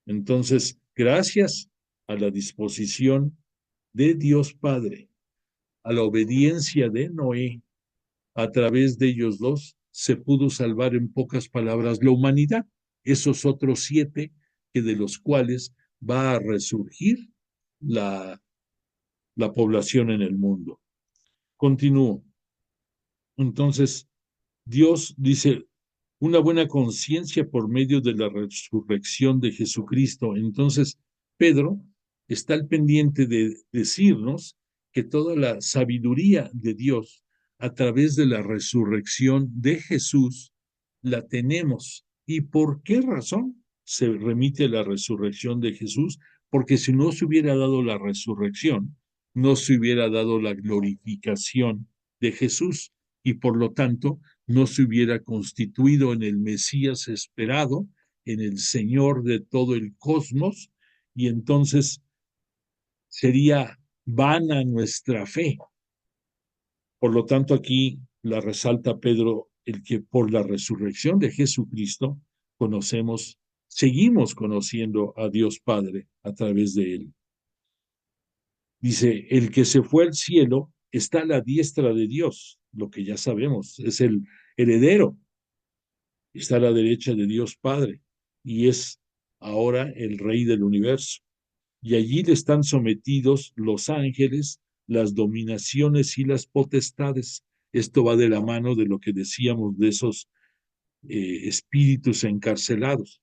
Entonces, gracias a la disposición de Dios Padre, a la obediencia de Noé, a través de ellos dos, se pudo salvar en pocas palabras la humanidad, esos otros 7 que de los cuales va a resurgir la, la población en el mundo. Continúo. Entonces, Dios dice, una buena conciencia por medio de la resurrección de Jesucristo. Entonces, Pedro está al pendiente de decirnos que toda la sabiduría de Dios a través de la resurrección de Jesús la tenemos. ¿Y por qué razón se remite a la resurrección de Jesús? Porque si no se hubiera dado la resurrección, no se hubiera dado la glorificación de Jesús y por lo tanto no se hubiera constituido en el Mesías esperado, en el Señor de todo el cosmos, y entonces sería vana nuestra fe. Por lo tanto, aquí la resalta Pedro, el que por la resurrección de Jesucristo conocemos, seguimos conociendo a Dios Padre a través de él. Dice, el que se fue al cielo está a la diestra de Dios, lo que ya sabemos, es el heredero, está a la derecha de Dios Padre y es ahora el Rey del universo. Y allí le están sometidos los ángeles, las dominaciones y las potestades. Esto va de la mano de lo que decíamos de esos espíritus encarcelados.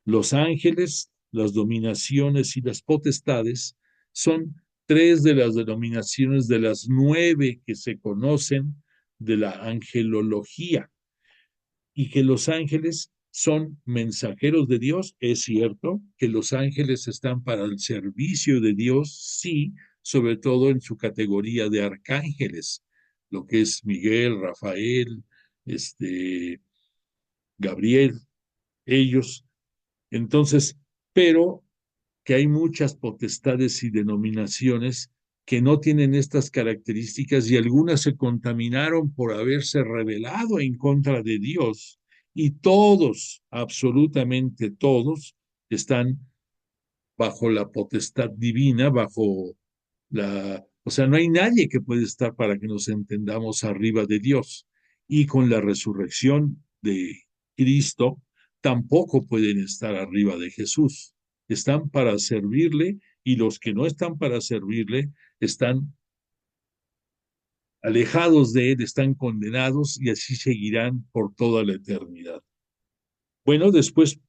Los ángeles, las dominaciones y las potestades son tres de las denominaciones de las 9 que se conocen de la angelología, y que los ángeles son mensajeros de Dios. Es cierto que los ángeles están para el servicio de Dios, sí, sobre todo en su categoría de arcángeles, lo que es Miguel, Rafael, Gabriel, ellos. Entonces, pero que hay muchas potestades y denominaciones que no tienen estas características, y algunas se contaminaron por haberse rebelado en contra de Dios, y todos, absolutamente todos, están bajo la potestad divina, o sea, no hay nadie que puede estar, para que nos entendamos, arriba de Dios. Y con la resurrección de Cristo, tampoco pueden estar arriba de Jesús. Están para servirle, y los que no están para servirle están alejados de él, están condenados, y así seguirán por toda la eternidad. Bueno, después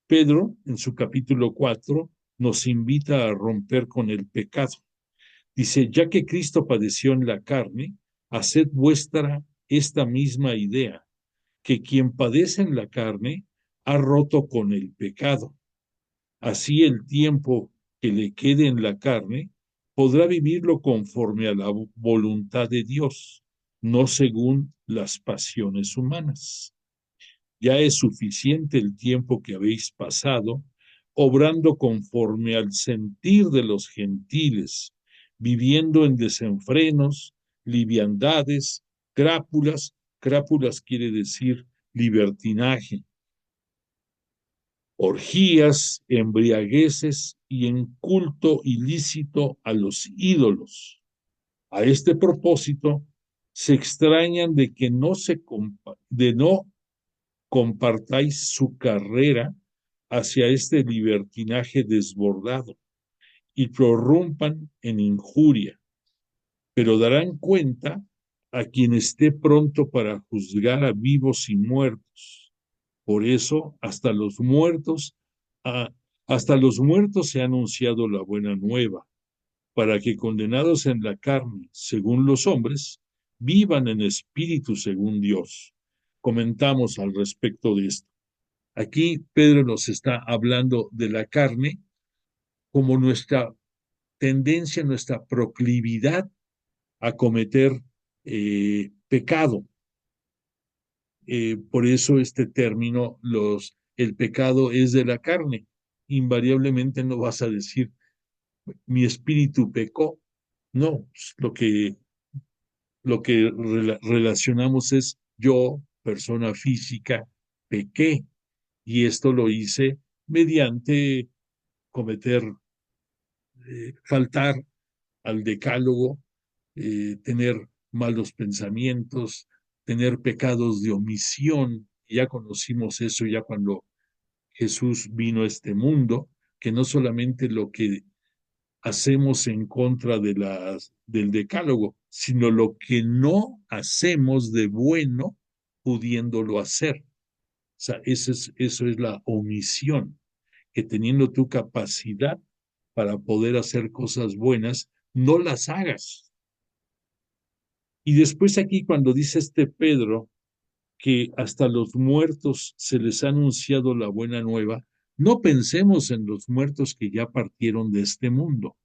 Pedro, en su capítulo 4, nos invita a romper con el pecado. Dice, ya que Cristo padeció en la carne, haced vuestra esta misma idea, que quien padece en la carne ha roto con el pecado. Así el tiempo que le quede en la carne podrá vivirlo conforme a la voluntad de Dios, no según las pasiones humanas. Ya es suficiente el tiempo que habéis pasado obrando conforme al sentir de los gentiles, viviendo en desenfrenos, liviandades, crápulas. Crápulas quiere decir libertinaje, orgías, embriagueces y en culto ilícito a los ídolos. A este propósito, se extrañan de que no compartáis su carrera hacia este libertinaje desbordado, y prorrumpan en injuria, pero darán cuenta a quien esté pronto para juzgar a vivos y muertos. Por eso, hasta los muertos se ha anunciado la buena nueva, para que condenados en la carne, según los hombres, vivan en espíritu según Dios. Comentamos al respecto de esto. Aquí Pedro nos está hablando de la carne como nuestra tendencia, nuestra proclividad a cometer pecado. Por eso este término, el pecado es de la carne. Invariablemente no vas a decir, mi espíritu pecó. No, lo que relacionamos es, yo, persona física, pequé, y esto lo hice mediante cometer, faltar al decálogo, tener malos pensamientos, tener pecados de omisión. Ya conocimos eso ya cuando Jesús vino a este mundo, que no solamente lo que hacemos en contra del decálogo, sino lo que no hacemos de bueno pudiéndolo hacer. O sea, eso es la omisión, que teniendo tu capacidad para poder hacer cosas buenas, no las hagas. Y después aquí cuando dice Pedro que hasta los muertos se les ha anunciado la buena nueva, no pensemos en los muertos que ya partieron de este mundo.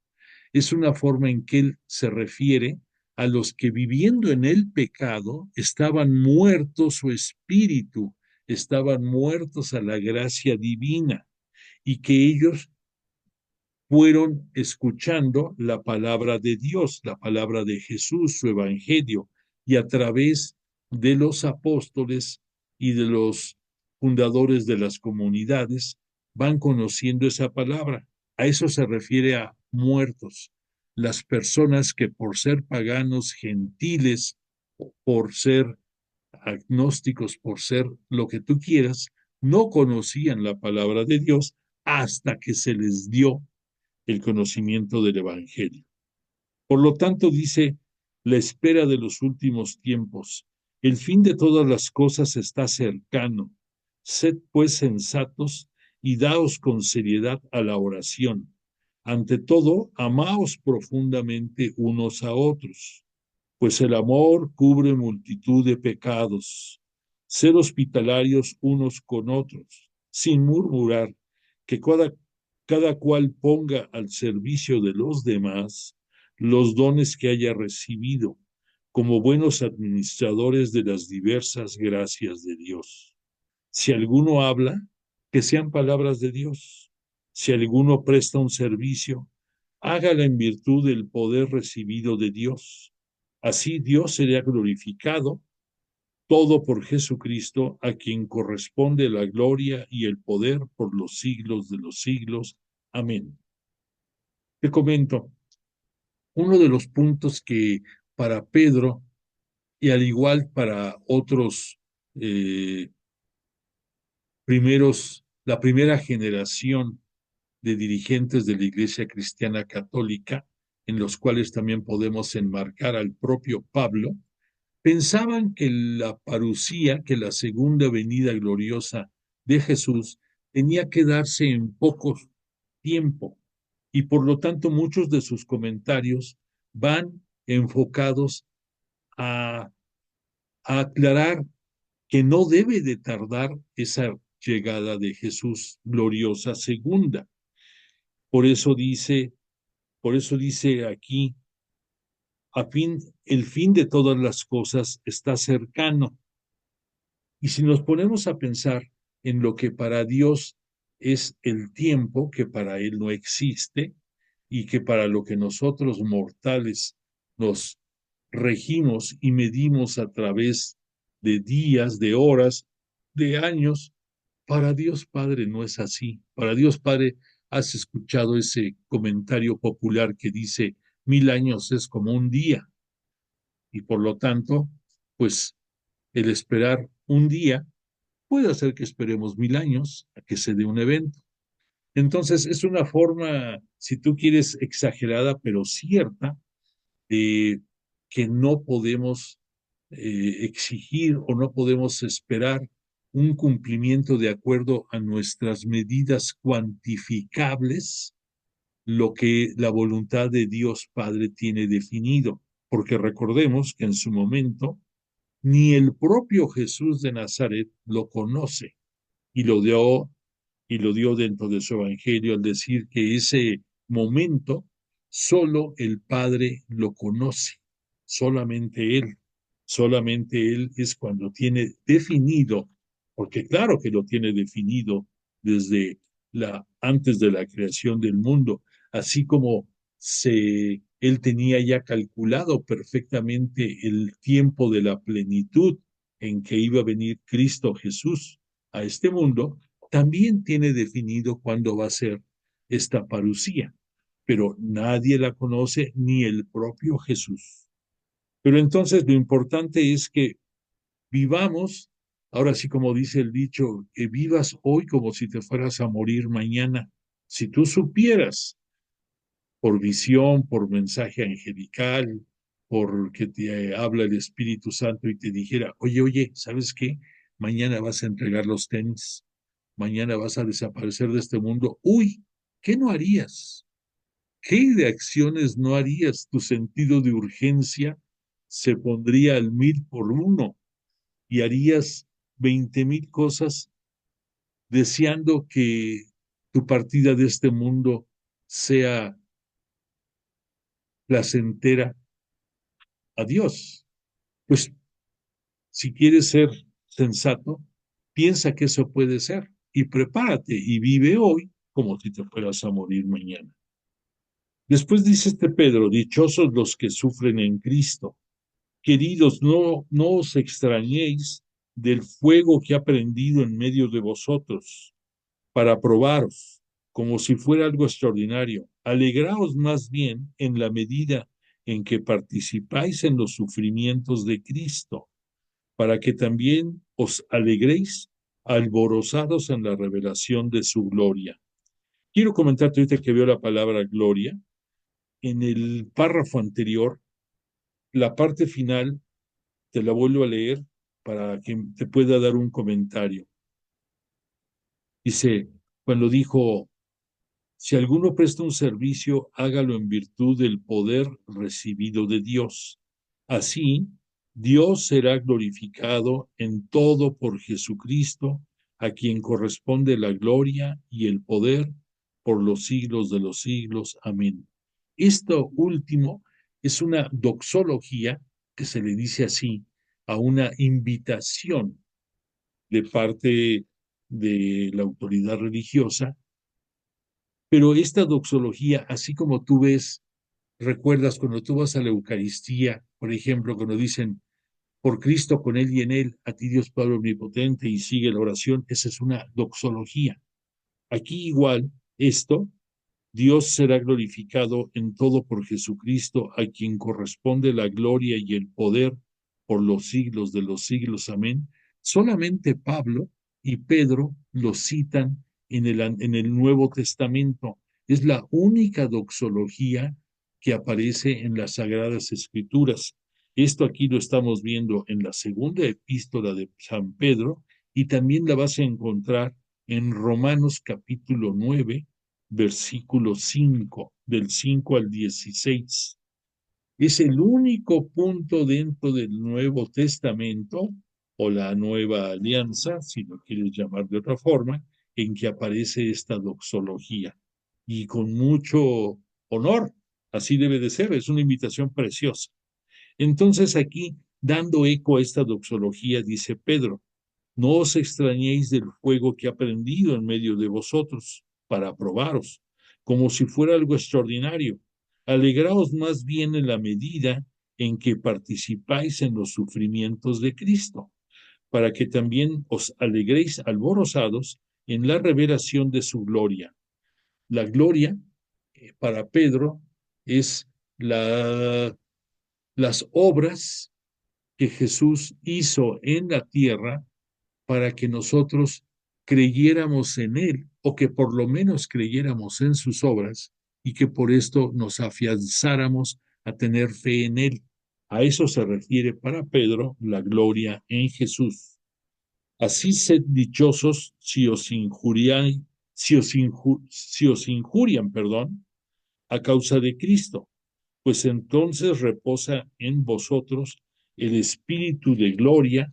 Es una forma en que él se refiere a los que viviendo en el pecado estaban muertos su espíritu, estaban muertos a la gracia divina, y que ellos fueron escuchando la palabra de Dios, la palabra de Jesús, su evangelio, y a través de los apóstoles y de los fundadores de las comunidades van conociendo esa palabra. A eso se refiere a muertos, las personas que por ser paganos, gentiles, por ser agnósticos, por ser lo que tú quieras, no conocían la palabra de Dios hasta que se les dio el conocimiento del Evangelio. Por lo tanto, dice, la espera de los últimos tiempos El fin de todas las cosas está cercano. Sed pues sensatos y daos con seriedad a la oración. Ante todo, amaos profundamente unos a otros, pues el amor cubre multitud de pecados. Ser hospitalarios unos con otros, sin murmurar, que cada cual ponga al servicio de los demás los dones que haya recibido, como buenos administradores de las diversas gracias de Dios. Si alguno habla, que sean palabras de Dios. Si alguno presta un servicio, hágala en virtud del poder recibido de Dios. Así Dios será glorificado, todo por Jesucristo, a quien corresponde la gloria y el poder por los siglos de los siglos. Amén. Te comento, uno de los puntos que para Pedro, y al igual para otros la primera generación de dirigentes de la Iglesia Cristiana Católica, en los cuales también podemos enmarcar al propio Pablo, pensaban que la parucía, que la segunda venida gloriosa de Jesús, tenía que darse en poco tiempo, y por lo tanto muchos de sus comentarios van enfocados a, a aclarar que no debe de tardar esa llegada de Jesús gloriosa segunda. Por eso dice, por eso dice aquí, el fin de todas las cosas está cercano. Y si nos ponemos a pensar en lo que para Dios es el tiempo, que para Él no existe, y que para lo que nosotros mortales nos regimos y medimos a través de días, de horas, de años, para Dios Padre no es así. Para Dios Padre, has escuchado ese comentario popular que dice, 1000 años es como un día, y por lo tanto, pues el esperar un día puede hacer que esperemos 1000 años a que se dé un evento. Entonces, es una forma, si tú quieres, exagerada, pero cierta, de que no podemos exigir o no podemos esperar un cumplimiento de acuerdo a nuestras medidas cuantificables, lo que la voluntad de Dios Padre tiene definido, porque recordemos que en su momento ni el propio Jesús de Nazaret lo conoce y lo dio dentro de su evangelio al decir que ese momento solo el Padre lo conoce, solamente Él es cuando tiene definido, porque claro que lo tiene definido desde antes de la creación del mundo, así como él tenía ya calculado perfectamente el tiempo de la plenitud en que iba a venir Cristo Jesús a este mundo, también tiene definido cuándo va a ser esta parucía, pero nadie la conoce, ni el propio Jesús. Pero entonces lo importante es que vivamos, ahora sí como dice el dicho, que vivas hoy como si te fueras a morir mañana. Si tú supieras por visión, por mensaje angelical, porque te habla el Espíritu Santo y te dijera, oye, ¿sabes qué? Mañana vas a entregar los tenis, mañana vas a desaparecer de este mundo. Uy, ¿qué no harías? ¿Qué de acciones no harías? Tu sentido de urgencia se pondría al 1000 por 1 y harías 20,000 cosas deseando que tu partida de este mundo sea placentera a Dios. Pues si quieres ser sensato, piensa que eso puede ser y prepárate y vive hoy como si te fueras a morir mañana. Después dice este Pedro, dichosos los que sufren en Cristo. Queridos, no os extrañéis del fuego que ha prendido en medio de vosotros para probaros, como si fuera algo extraordinario. Alegraos más bien en la medida en que participáis en los sufrimientos de Cristo, para que también os alegréis alborozados en la revelación de su gloria. Quiero comentarte ahorita que veo la palabra gloria. En el párrafo anterior, la parte final, te la vuelvo a leer, para que te pueda dar un comentario. Dice, cuando dijo, si alguno presta un servicio, hágalo en virtud del poder recibido de Dios. Así, Dios será glorificado en todo por Jesucristo, a quien corresponde la gloria y el poder por los siglos de los siglos. Amén. Esto último es una doxología que se le dice así a una invitación de parte de la autoridad religiosa, pero esta doxología, así como tú ves, recuerdas cuando tú vas a la Eucaristía, por ejemplo, cuando dicen, por Cristo, con Él y en Él, a ti Dios Padre Omnipotente, y sigue la oración, esa es una doxología. Aquí igual, esto, Dios será glorificado en todo por Jesucristo, a quien corresponde la gloria y el poder por los siglos de los siglos. Amén. Solamente Pablo y Pedro lo citan en el Nuevo Testamento. Es la única doxología que aparece en las Sagradas Escrituras. Esto aquí lo estamos viendo en la segunda epístola de San Pedro y también la vas a encontrar en Romanos capítulo 9, versículo 5, del 5 al 16. Es el único punto dentro del Nuevo Testamento o la Nueva Alianza, si lo quieres llamar de otra forma, en que aparece esta doxología. Y con mucho honor, así debe de ser, es una invitación preciosa. Entonces aquí, dando eco a esta doxología, dice Pedro, no os extrañéis del fuego que ha prendido en medio de vosotros para probaros, como si fuera algo extraordinario. Alegraos más bien en la medida en que participáis en los sufrimientos de Cristo, para que también os alegréis alborozados en la revelación de su gloria. La gloria, para Pedro, es las obras que Jesús hizo en la tierra para que nosotros creyéramos en Él o que por lo menos creyéramos en sus obras y que por esto nos afianzáramos a tener fe en Él. A eso se refiere para Pedro la gloria en Jesús. Así sed dichosos si os injurian, perdón, a causa de Cristo, pues entonces reposa en vosotros el Espíritu de gloria,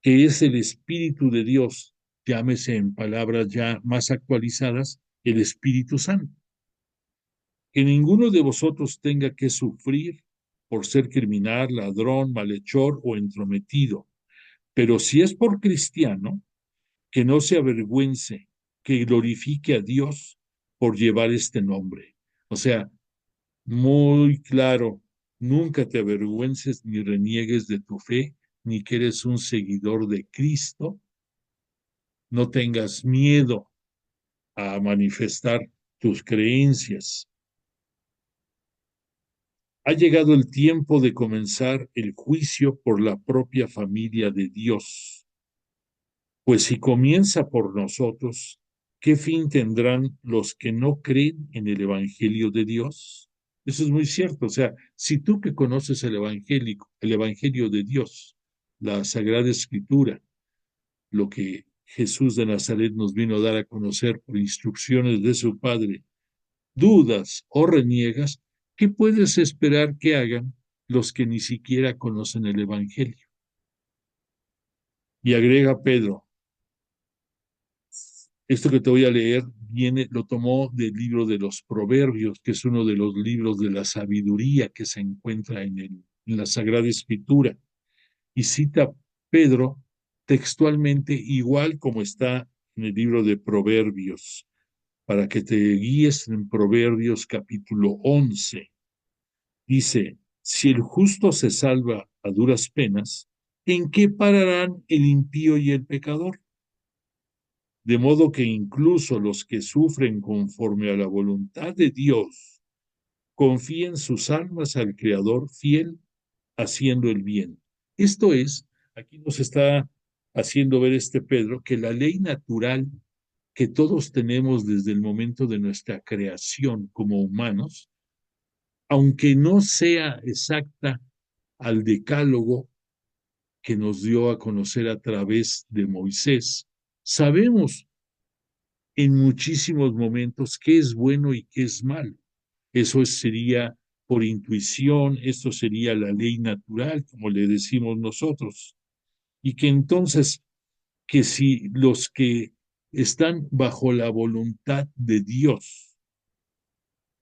que es el Espíritu de Dios, llámese en palabras ya más actualizadas, el Espíritu Santo. Que ninguno de vosotros tenga que sufrir por ser criminal, ladrón, malhechor o entrometido, pero si es por cristiano, que no se avergüence, que glorifique a Dios por llevar este nombre. O sea, muy claro, nunca te avergüences ni reniegues de tu fe, ni que eres un seguidor de Cristo. No tengas miedo a manifestar tus creencias. Ha llegado el tiempo de comenzar el juicio por la propia familia de Dios. Pues si comienza por nosotros, ¿qué fin tendrán los que no creen en el Evangelio de Dios? Eso es muy cierto. O sea, si tú que conoces el Evangelio de Dios, la Sagrada Escritura, lo que Jesús de Nazaret nos vino a dar a conocer por instrucciones de su Padre, dudas o reniegas, ¿qué puedes esperar que hagan los que ni siquiera conocen el Evangelio? Y agrega Pedro, esto que te voy a leer lo tomó del libro de los Proverbios, que es uno de los libros de la sabiduría que se encuentra en la Sagrada Escritura. Y cita Pedro textualmente igual como está en el libro de Proverbios, para que te guíes en Proverbios capítulo 11. Dice, si el justo se salva a duras penas, ¿en qué pararán el impío y el pecador? De modo que incluso los que sufren conforme a la voluntad de Dios confíen sus almas al Creador fiel, haciendo el bien. Esto es, aquí nos está haciendo ver este Pedro, que la ley natural que todos tenemos desde el momento de nuestra creación como humanos, aunque no sea exacta al decálogo, que nos dio a conocer a través de Moisés. Sabemos en muchísimos momentos qué es bueno y qué es malo. Eso sería por intuición, esto sería la ley natural, como le decimos nosotros. Y que entonces, que si los que están bajo la voluntad de Dios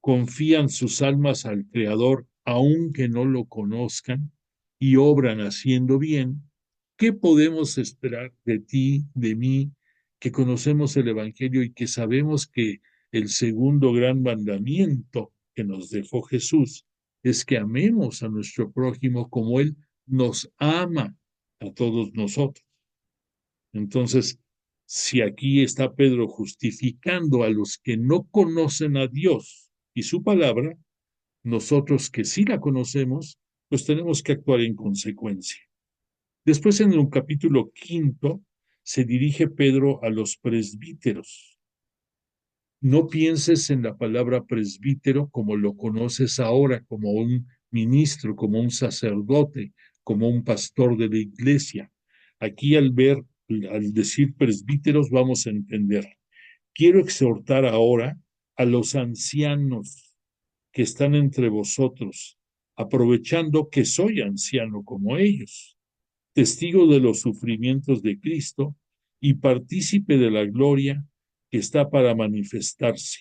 confían sus almas al Creador, aunque no lo conozcan, y obran haciendo bien, ¿qué podemos esperar de ti, de mí, que conocemos el Evangelio y que sabemos que el segundo gran mandamiento que nos dejó Jesús es que amemos a nuestro prójimo como Él nos ama a todos nosotros? Entonces, si aquí está Pedro justificando a los que no conocen a Dios y su palabra, nosotros que sí la conocemos, pues tenemos que actuar en consecuencia. Después, en un capítulo 5, se dirige Pedro a los presbíteros. No pienses en la palabra presbítero como lo conoces ahora, como un ministro, como un sacerdote, como un pastor de la iglesia. Aquí al decir presbíteros, vamos a entender. Quiero exhortar ahora a los ancianos que están entre vosotros, aprovechando que soy anciano como ellos, testigo de los sufrimientos de Cristo y partícipe de la gloria que está para manifestarse.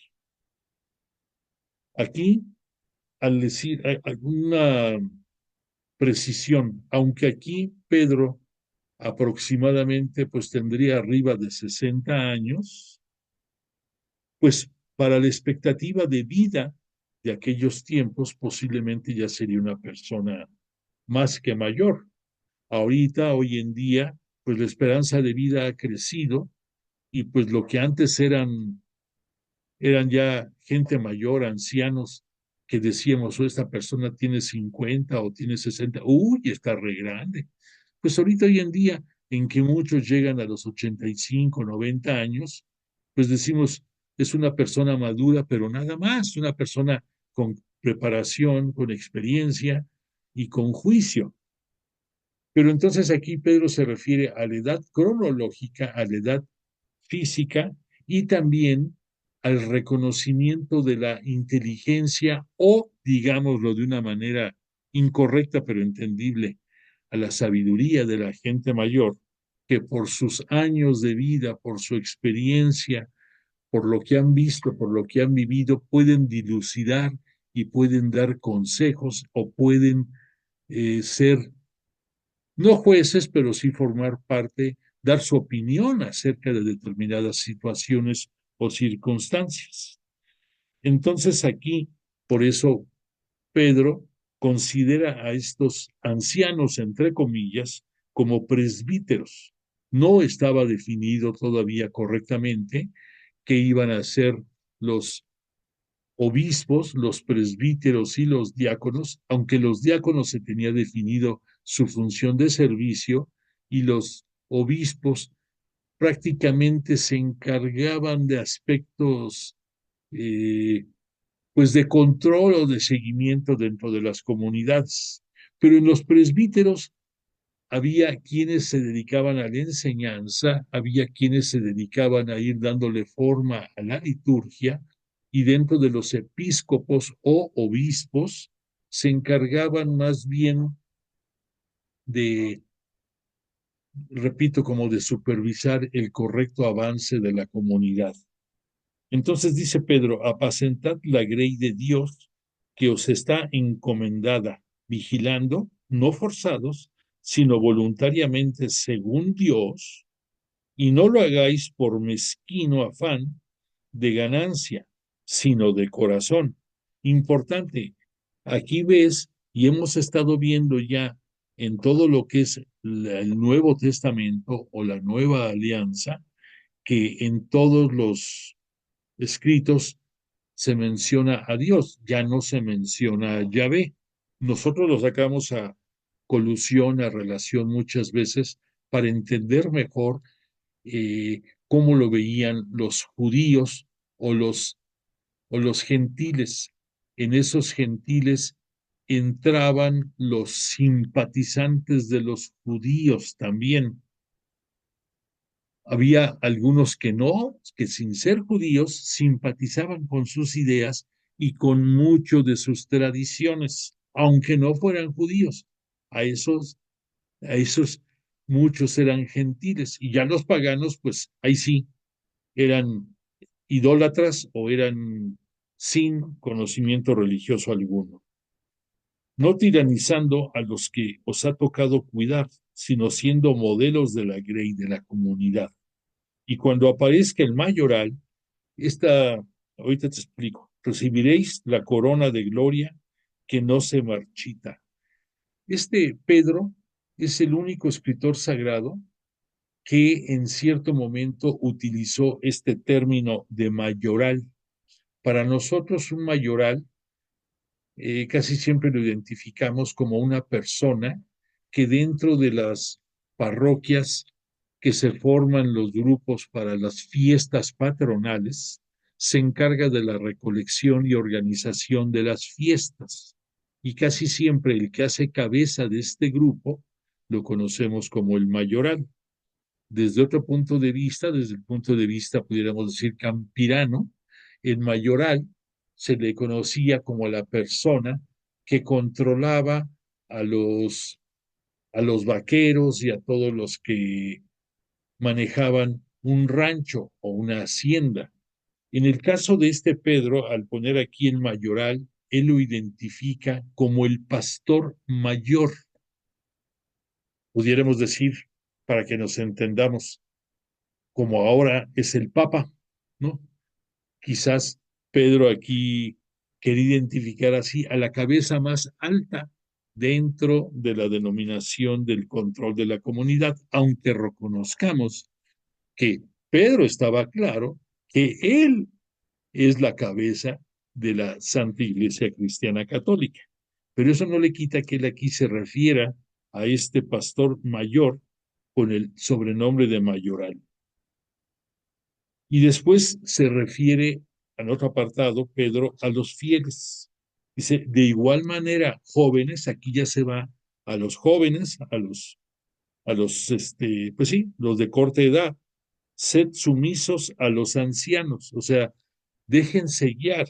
Aquí, al decir alguna precisión, aunque aquí Pedro aproximadamente pues tendría arriba de 60 años, pues para la expectativa de vida de aquellos tiempos posiblemente ya sería una persona más que mayor. Ahorita, hoy en día, pues la esperanza de vida ha crecido y pues lo que antes eran ya gente mayor, ancianos, que decíamos, esta persona tiene 50 o tiene 60, uy, está re grande. Pues ahorita hoy en día, en que muchos llegan a los 85, 90 años, pues decimos, es una persona madura, pero nada más, una persona con preparación, con experiencia y con juicio. Pero entonces aquí Pedro se refiere a la edad cronológica, a la edad física y también al reconocimiento de la inteligencia o, digámoslo de una manera incorrecta pero entendible, a la sabiduría de la gente mayor, que por sus años de vida, por su experiencia, por lo que han visto, por lo que han vivido, pueden dilucidar y pueden dar consejos o pueden ser no jueces, pero sí formar parte, dar su opinión acerca de determinadas situaciones o circunstancias. Entonces aquí, por eso Pedro considera a estos ancianos, entre comillas, como presbíteros. No estaba definido todavía correctamente qué iban a ser los obispos, los presbíteros y los diáconos, aunque los diáconos se tenía definido su función de servicio y los obispos prácticamente se encargaban de aspectos pues de control o de seguimiento dentro de las comunidades. Pero en los presbíteros había quienes se dedicaban a la enseñanza, había quienes se dedicaban a ir dándole forma a la liturgia, y dentro de los episcopos o obispos se encargaban más bien de, repito, como de supervisar el correcto avance de la comunidad. Entonces dice Pedro, apacentad la grey de Dios que os está encomendada, vigilando, no forzados, sino voluntariamente según Dios, y no lo hagáis por mezquino afán de ganancia, sino de corazón. Importante, aquí ves, y hemos estado viendo ya en todo lo que es el Nuevo Testamento o la Nueva Alianza, que en todos los escritos se menciona a Dios, ya no se menciona a Yahvé. Nosotros lo sacamos a colusión, a relación muchas veces para entender mejor cómo lo veían los judíos o los gentiles. En esos gentiles entraban los simpatizantes de los judíos también. Había algunos que no, que sin ser judíos simpatizaban con sus ideas y con mucho de sus tradiciones, aunque no fueran judíos. A esos, a esos muchos eran gentiles y ya los paganos, pues ahí sí, eran idólatras o eran sin conocimiento religioso alguno. No tiranizando a los que os ha tocado cuidar, sino siendo modelos de la grey de la comunidad. Y cuando aparezca el mayoral, ahorita te explico, recibiréis la corona de gloria que no se marchita. Este Pedro es el único escritor sagrado que en cierto momento utilizó este término de mayoral. Para nosotros un mayoral casi siempre lo identificamos como una persona que dentro de las parroquias que se forman los grupos para las fiestas patronales, se encarga de la recolección y organización de las fiestas. Y casi siempre el que hace cabeza de este grupo lo conocemos como el mayoral. Desde otro punto de vista, desde el punto de vista, pudiéramos decir, campirano, el mayoral se le conocía como la persona que controlaba a a los vaqueros y a todos los que manejaban un rancho o una hacienda. En el caso de este Pedro, al poner aquí el mayoral, él lo identifica como el pastor mayor, pudiéramos decir, para que nos entendamos, como ahora es el Papa, ¿no? Quizás Pedro aquí quería identificar así a la cabeza más alta dentro de la denominación del control de la comunidad, aunque reconozcamos que Pedro estaba claro que él es la cabeza de la Santa Iglesia Cristiana Católica. Pero eso no le quita que él aquí se refiera a este pastor mayor con el sobrenombre de mayoral. Y después se refiere al otro apartado, Pedro, a los fieles. Dice, de igual manera, jóvenes, aquí ya se va a los jóvenes, pues sí, los de corta edad, sed sumisos a los ancianos, o sea, déjense guiar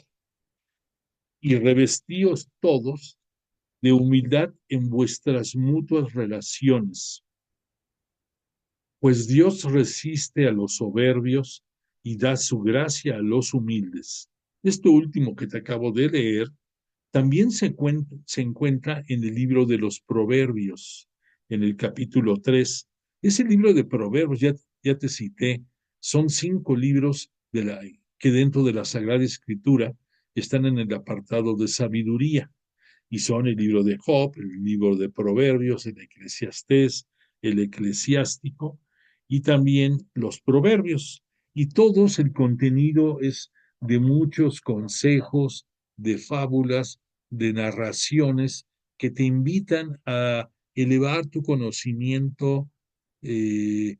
y revestíos todos de humildad en vuestras mutuas relaciones, pues Dios resiste a los soberbios y da su gracia a los humildes. Esto último que te acabo de leer también se encuentra en el libro de los Proverbios, en el capítulo 3. Ese libro de Proverbios, ya te cité, son 5 libros que dentro de la Sagrada Escritura están en el apartado de sabiduría y son el libro de Job, el libro de Proverbios, el Eclesiastés, el Eclesiástico y también los Proverbios. Y todos el contenido es de muchos consejos, de fábulas, de narraciones que te invitan a elevar tu conocimiento y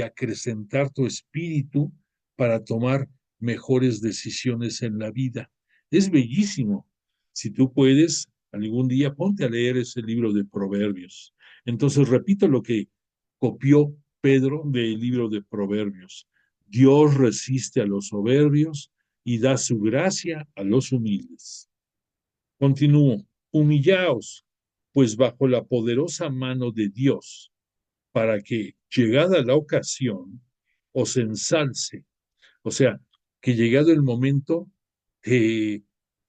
acrecentar tu espíritu para tomar mejores decisiones en la vida. Es bellísimo. Si tú puedes, algún día ponte a leer ese libro de Proverbios. Entonces, repito lo que copió Pedro del libro de Proverbios. Dios resiste a los soberbios y da su gracia a los humildes. Continúo. Humillaos, pues bajo la poderosa mano de Dios, para que, llegada la ocasión, os ensalce. O sea, que llegado el momento, te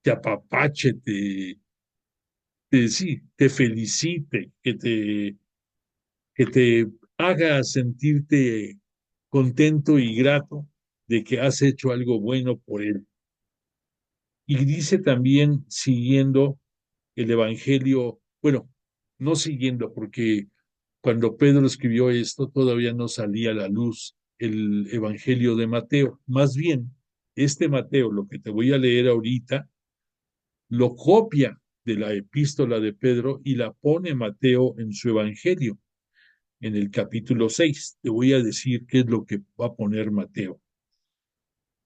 apapache, sí, te felicite, que te haga sentirte contento y grato de que has hecho algo bueno por él. Y dice también, siguiendo el Evangelio, bueno, no siguiendo, porque cuando Pedro escribió esto todavía no salía a la luz el Evangelio de Mateo. Más bien, este Mateo, lo que te voy a leer ahorita, lo copia de la epístola de Pedro y la pone Mateo en su Evangelio. En el capítulo 6, te voy a decir qué es lo que va a poner Mateo.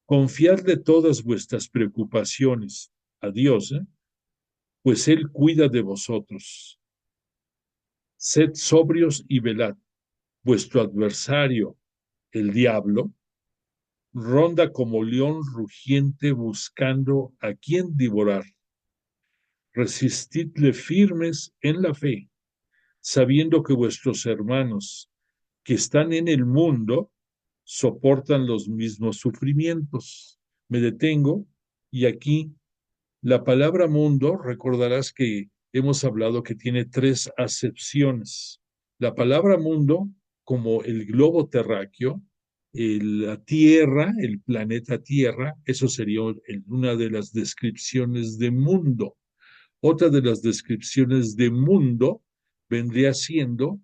Confiad de todas vuestras preocupaciones a Dios, pues Él cuida de vosotros. Sed sobrios y velad. Vuestro adversario, el diablo, ronda como león rugiente buscando a quien devorar. Resistidle firmes en la fe, sabiendo que vuestros hermanos que están en el mundo soportan los mismos sufrimientos. Me detengo y aquí la palabra mundo, recordarás que hemos hablado que tiene tres acepciones. La palabra mundo, como el globo terráqueo, la Tierra, el planeta Tierra, eso sería una de las descripciones de mundo. Otra de las descripciones de mundo vendría siendo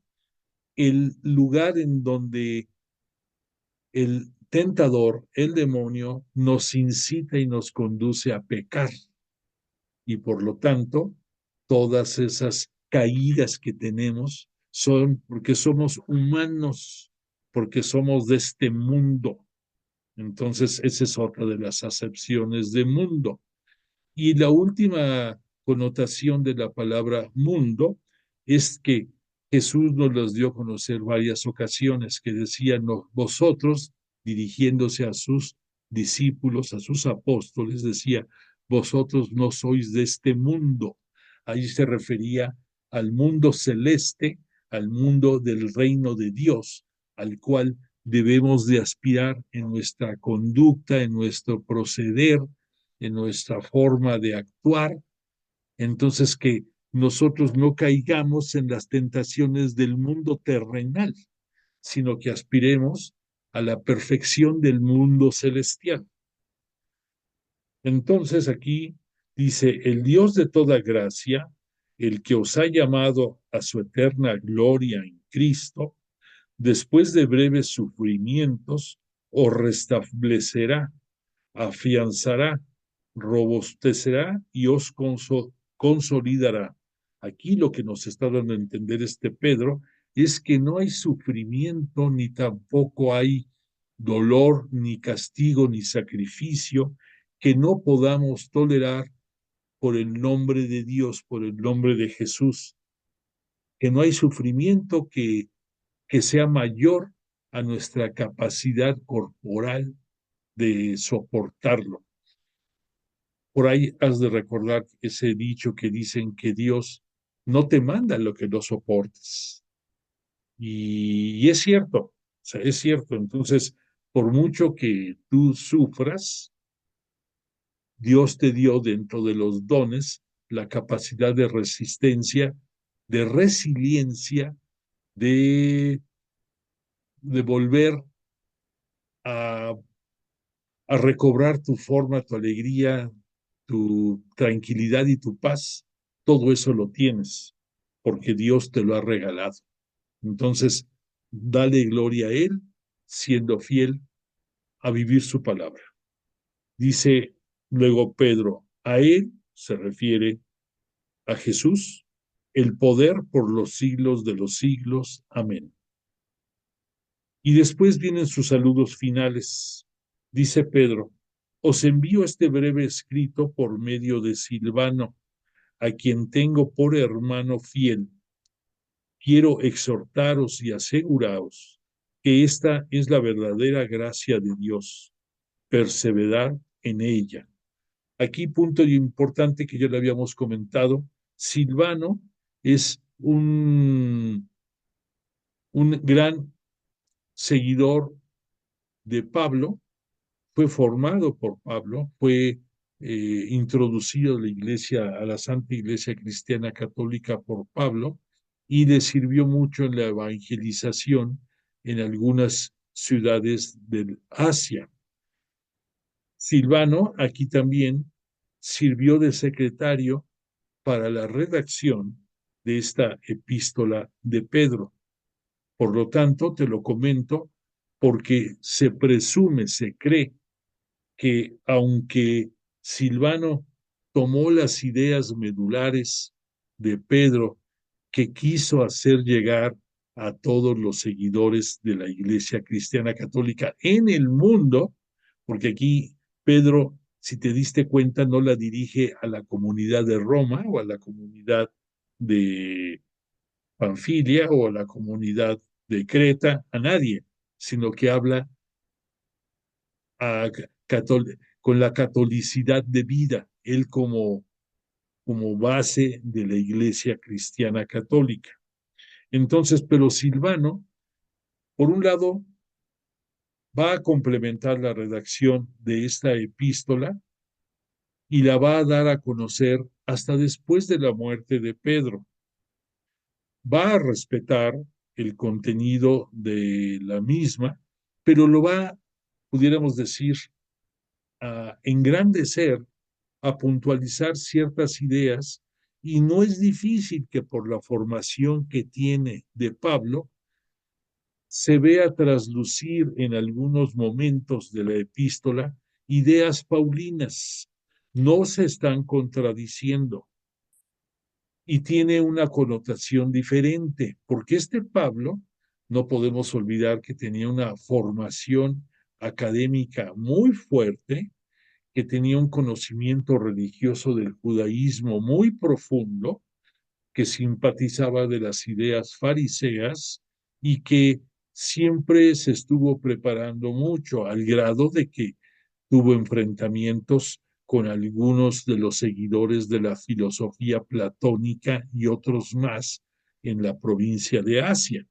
el lugar en donde el tentador, el demonio, nos incita y nos conduce a pecar. Y por lo tanto, todas esas caídas que tenemos son porque somos humanos, porque somos de este mundo. Entonces, esa es otra de las acepciones de mundo. Y la última connotación de la palabra mundo es que Jesús nos las dio a conocer varias ocasiones, que decían vosotros, dirigiéndose a sus discípulos, a sus apóstoles, decía, vosotros no sois de este mundo. Ahí se refería al mundo celeste, al mundo del reino de Dios, al cual debemos de aspirar en nuestra conducta, en nuestro proceder, en nuestra forma de actuar, entonces que nosotros no caigamos en las tentaciones del mundo terrenal, sino que aspiremos a la perfección del mundo celestial. Entonces aquí dice, el Dios de toda gracia, el que os ha llamado a su eterna gloria en Cristo, después de breves sufrimientos, os restablecerá, afianzará, robustecerá y os consolidará. Aquí lo que nos está dando a entender este Pedro es que no hay sufrimiento, ni tampoco hay dolor, ni castigo, ni sacrificio que no podamos tolerar por el nombre de Dios, por el nombre de Jesús, que no hay sufrimiento que sea mayor a nuestra capacidad corporal de soportarlo. Por ahí has de recordar ese dicho que dicen que Dios no te manda lo que no soportes. Y es cierto, o sea, es cierto. Entonces, por mucho que tú sufras, Dios te dio dentro de los dones la capacidad de resistencia, de resiliencia, de volver a, a recobrar tu forma, tu alegría, tu tranquilidad y tu paz. Todo eso lo tienes porque Dios te lo ha regalado. Entonces, dale gloria a Él, siendo fiel a vivir su palabra. Dice luego Pedro, a Él se refiere a Jesús, el poder por los siglos de los siglos. Amén. Y después vienen sus saludos finales. Dice Pedro, os envío este breve escrito por medio de Silvano, a quien tengo por hermano fiel. Quiero exhortaros y aseguraros que esta es la verdadera gracia de Dios. Perseverar en ella. Aquí punto importante que ya le habíamos comentado, Silvano es un gran seguidor de Pablo, fue formado por Pablo, fue introducido a la iglesia, a la Santa Iglesia Cristiana Católica por Pablo y le sirvió mucho en la evangelización en algunas ciudades del Asia. Silvano aquí también sirvió de secretario para la redacción de esta epístola de Pedro. Por lo tanto, te lo comento porque se presume, se cree que aunque Silvano tomó las ideas medulares de Pedro que quiso hacer llegar a todos los seguidores de la Iglesia Cristiana Católica en el mundo, porque aquí Pedro si te diste cuenta, no la dirige a la comunidad de Roma o a la comunidad de Panfilia o a la comunidad de Creta, a nadie, sino que habla a, con la catolicidad de vida, él como base de la Iglesia Cristiana Católica. Entonces, pero Silvano, por un lado, va a complementar la redacción de esta epístola y la va a dar a conocer hasta después de la muerte de Pedro. Va a respetar el contenido de la misma, pero lo va, pudiéramos decir, a engrandecer, a puntualizar ciertas ideas, y no es difícil que por la formación que tiene de Pablo se vea traslucir en algunos momentos de la epístola ideas paulinas. No se están contradiciendo y tiene una connotación diferente, porque este Pablo, no podemos olvidar que tenía una formación académica muy fuerte, que tenía un conocimiento religioso del judaísmo muy profundo, que simpatizaba de las ideas fariseas y que siempre se estuvo preparando mucho, al grado de que tuvo enfrentamientos con algunos de los seguidores de la filosofía platónica y otros más en la provincia de Asia.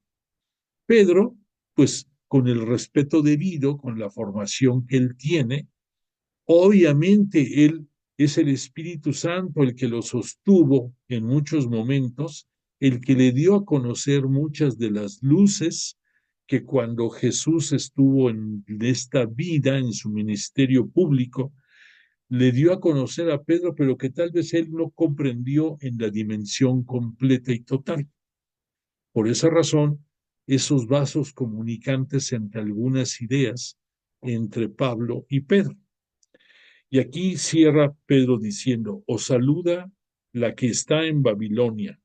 Pedro, pues con el respeto debido, con la formación que él tiene, obviamente él es el Espíritu Santo el que lo sostuvo en muchos momentos, el que le dio a conocer muchas de las luces que cuando Jesús estuvo en esta vida, en su ministerio público, le dio a conocer a Pedro, pero que tal vez él no comprendió en la dimensión completa y total. Por esa razón, esos vasos comunicantes entre algunas ideas entre Pablo y Pedro. Y aquí cierra Pedro diciendo, os saluda la que está en Babilonia,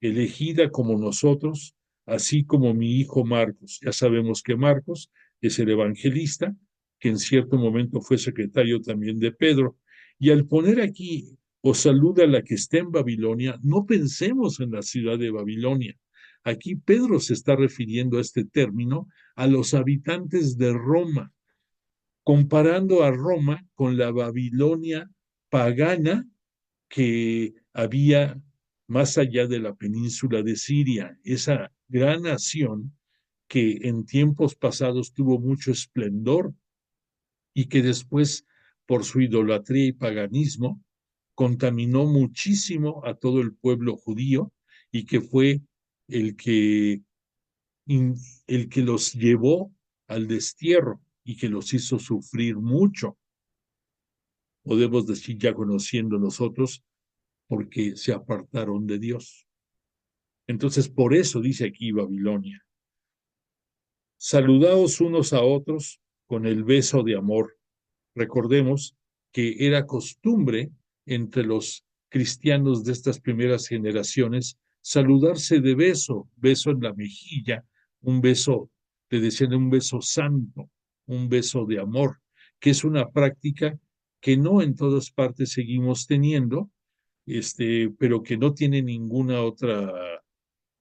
elegida como nosotros, así como mi hijo Marcos. Ya sabemos que Marcos es el evangelista, que en cierto momento fue secretario también de Pedro. Y al poner aquí, os saluda la que está en Babilonia, no pensemos en la ciudad de Babilonia. Aquí Pedro se está refiriendo a este término a los habitantes de Roma, comparando a Roma con la Babilonia pagana que había más allá de la península de Siria, esa gran nación que en tiempos pasados tuvo mucho esplendor y que después, por su idolatría y paganismo, contaminó muchísimo a todo el pueblo judío y que fue el que, el que los llevó al destierro y que los hizo sufrir mucho, podemos decir ya conociendo nosotros, porque se apartaron de Dios. Entonces, por eso dice aquí Babilonia, saludaos unos a otros con el beso de amor. Recordemos que era costumbre entre los cristianos de estas primeras generaciones saludarse de beso, beso en la mejilla, un beso, le decían un beso santo, un beso de amor, que es una práctica que no en todas partes seguimos teniendo, pero que no tiene ninguna otra,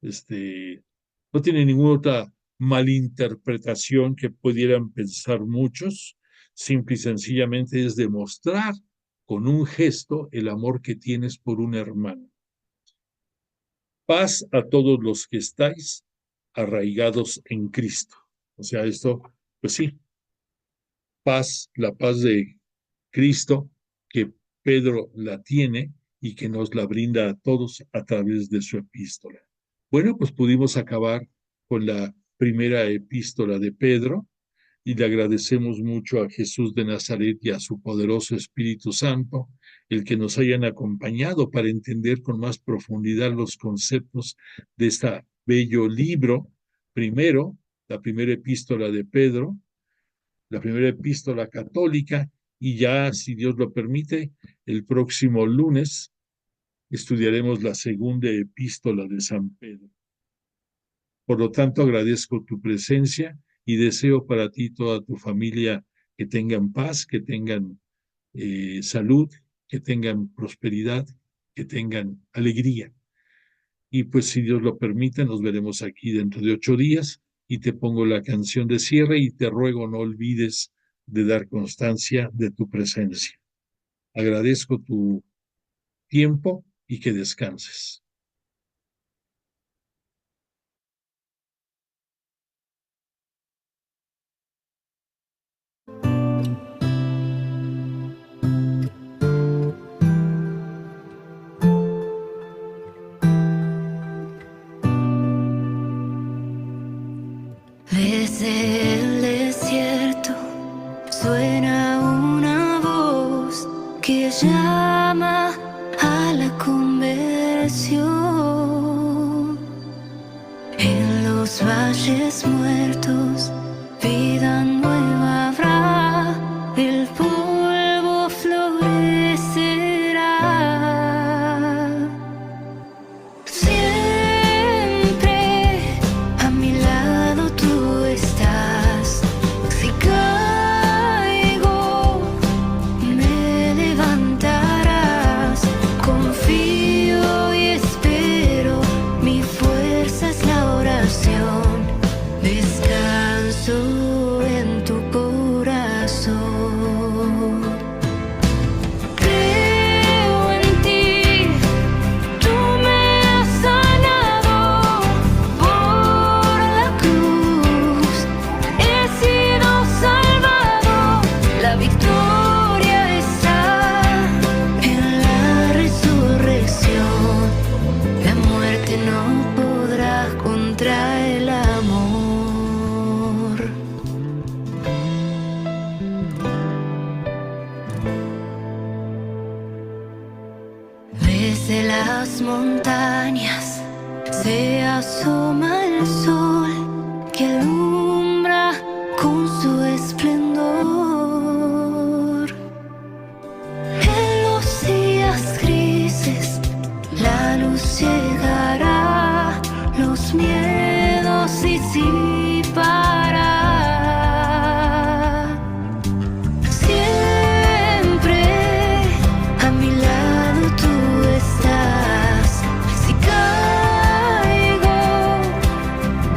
no tiene ninguna otra malinterpretación que pudieran pensar muchos. Simple y sencillamente es demostrar con un gesto el amor que tienes por un hermano. Paz a todos los que estáis arraigados en Cristo. O sea, esto, pues sí, paz, la paz de Cristo, que Pedro la tiene y que nos la brinda a todos a través de su epístola. Bueno, pues pudimos acabar con la primera epístola de Pedro y le agradecemos mucho a Jesús de Nazaret y a su poderoso Espíritu Santo el que nos hayan acompañado para entender con más profundidad los conceptos de este bello libro. Primero, la primera epístola de Pedro, la primera epístola católica, y ya, si Dios lo permite, el próximo lunes estudiaremos la segunda epístola de San Pedro. Por lo tanto, agradezco tu presencia y deseo para ti y toda tu familia que tengan paz, que tengan salud, que tengan prosperidad, que tengan alegría. Y pues si Dios lo permite, nos veremos aquí dentro de 8 días y te pongo la canción de cierre y te ruego no olvides de dar constancia de tu presencia. Agradezco tu tiempo y que descanses. Desde el desierto suena una voz que llama a la conversión. En los valles muertos, vida nueva habrá, el polvo florecerá. Siempre a mi lado tú estás. Si caigo, me levantarás. Confío y espero, mi fuerza es la oración. Descanso en tu corazón. Creo en ti, tú me has sanado por la cruz. He sido salvado, la victoria está en la resurrección. La muerte no podrá contra el amor. Desde las montañas se asoma el sol que alumbra con su esplendor. En los días grises la luz llegará, los miedos disipará. Siempre a mi lado tú estás. Si caigo,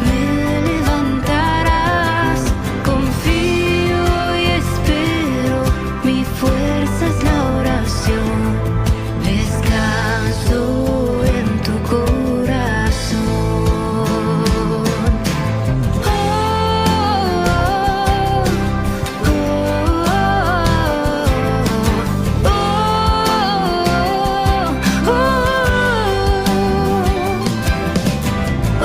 me levantarás. Confío y espero, mi fuerza es la oración. Descanso en tu corazón. Oh, oh, oh, oh, oh,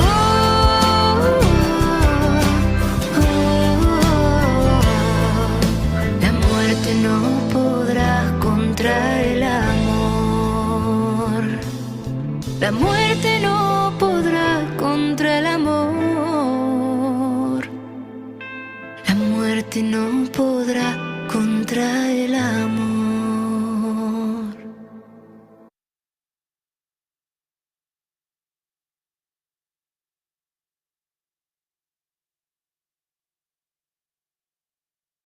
La muerte no podrá contra el amor. La muerte no podrá contra el amor. La muerte no podrá contra el amor.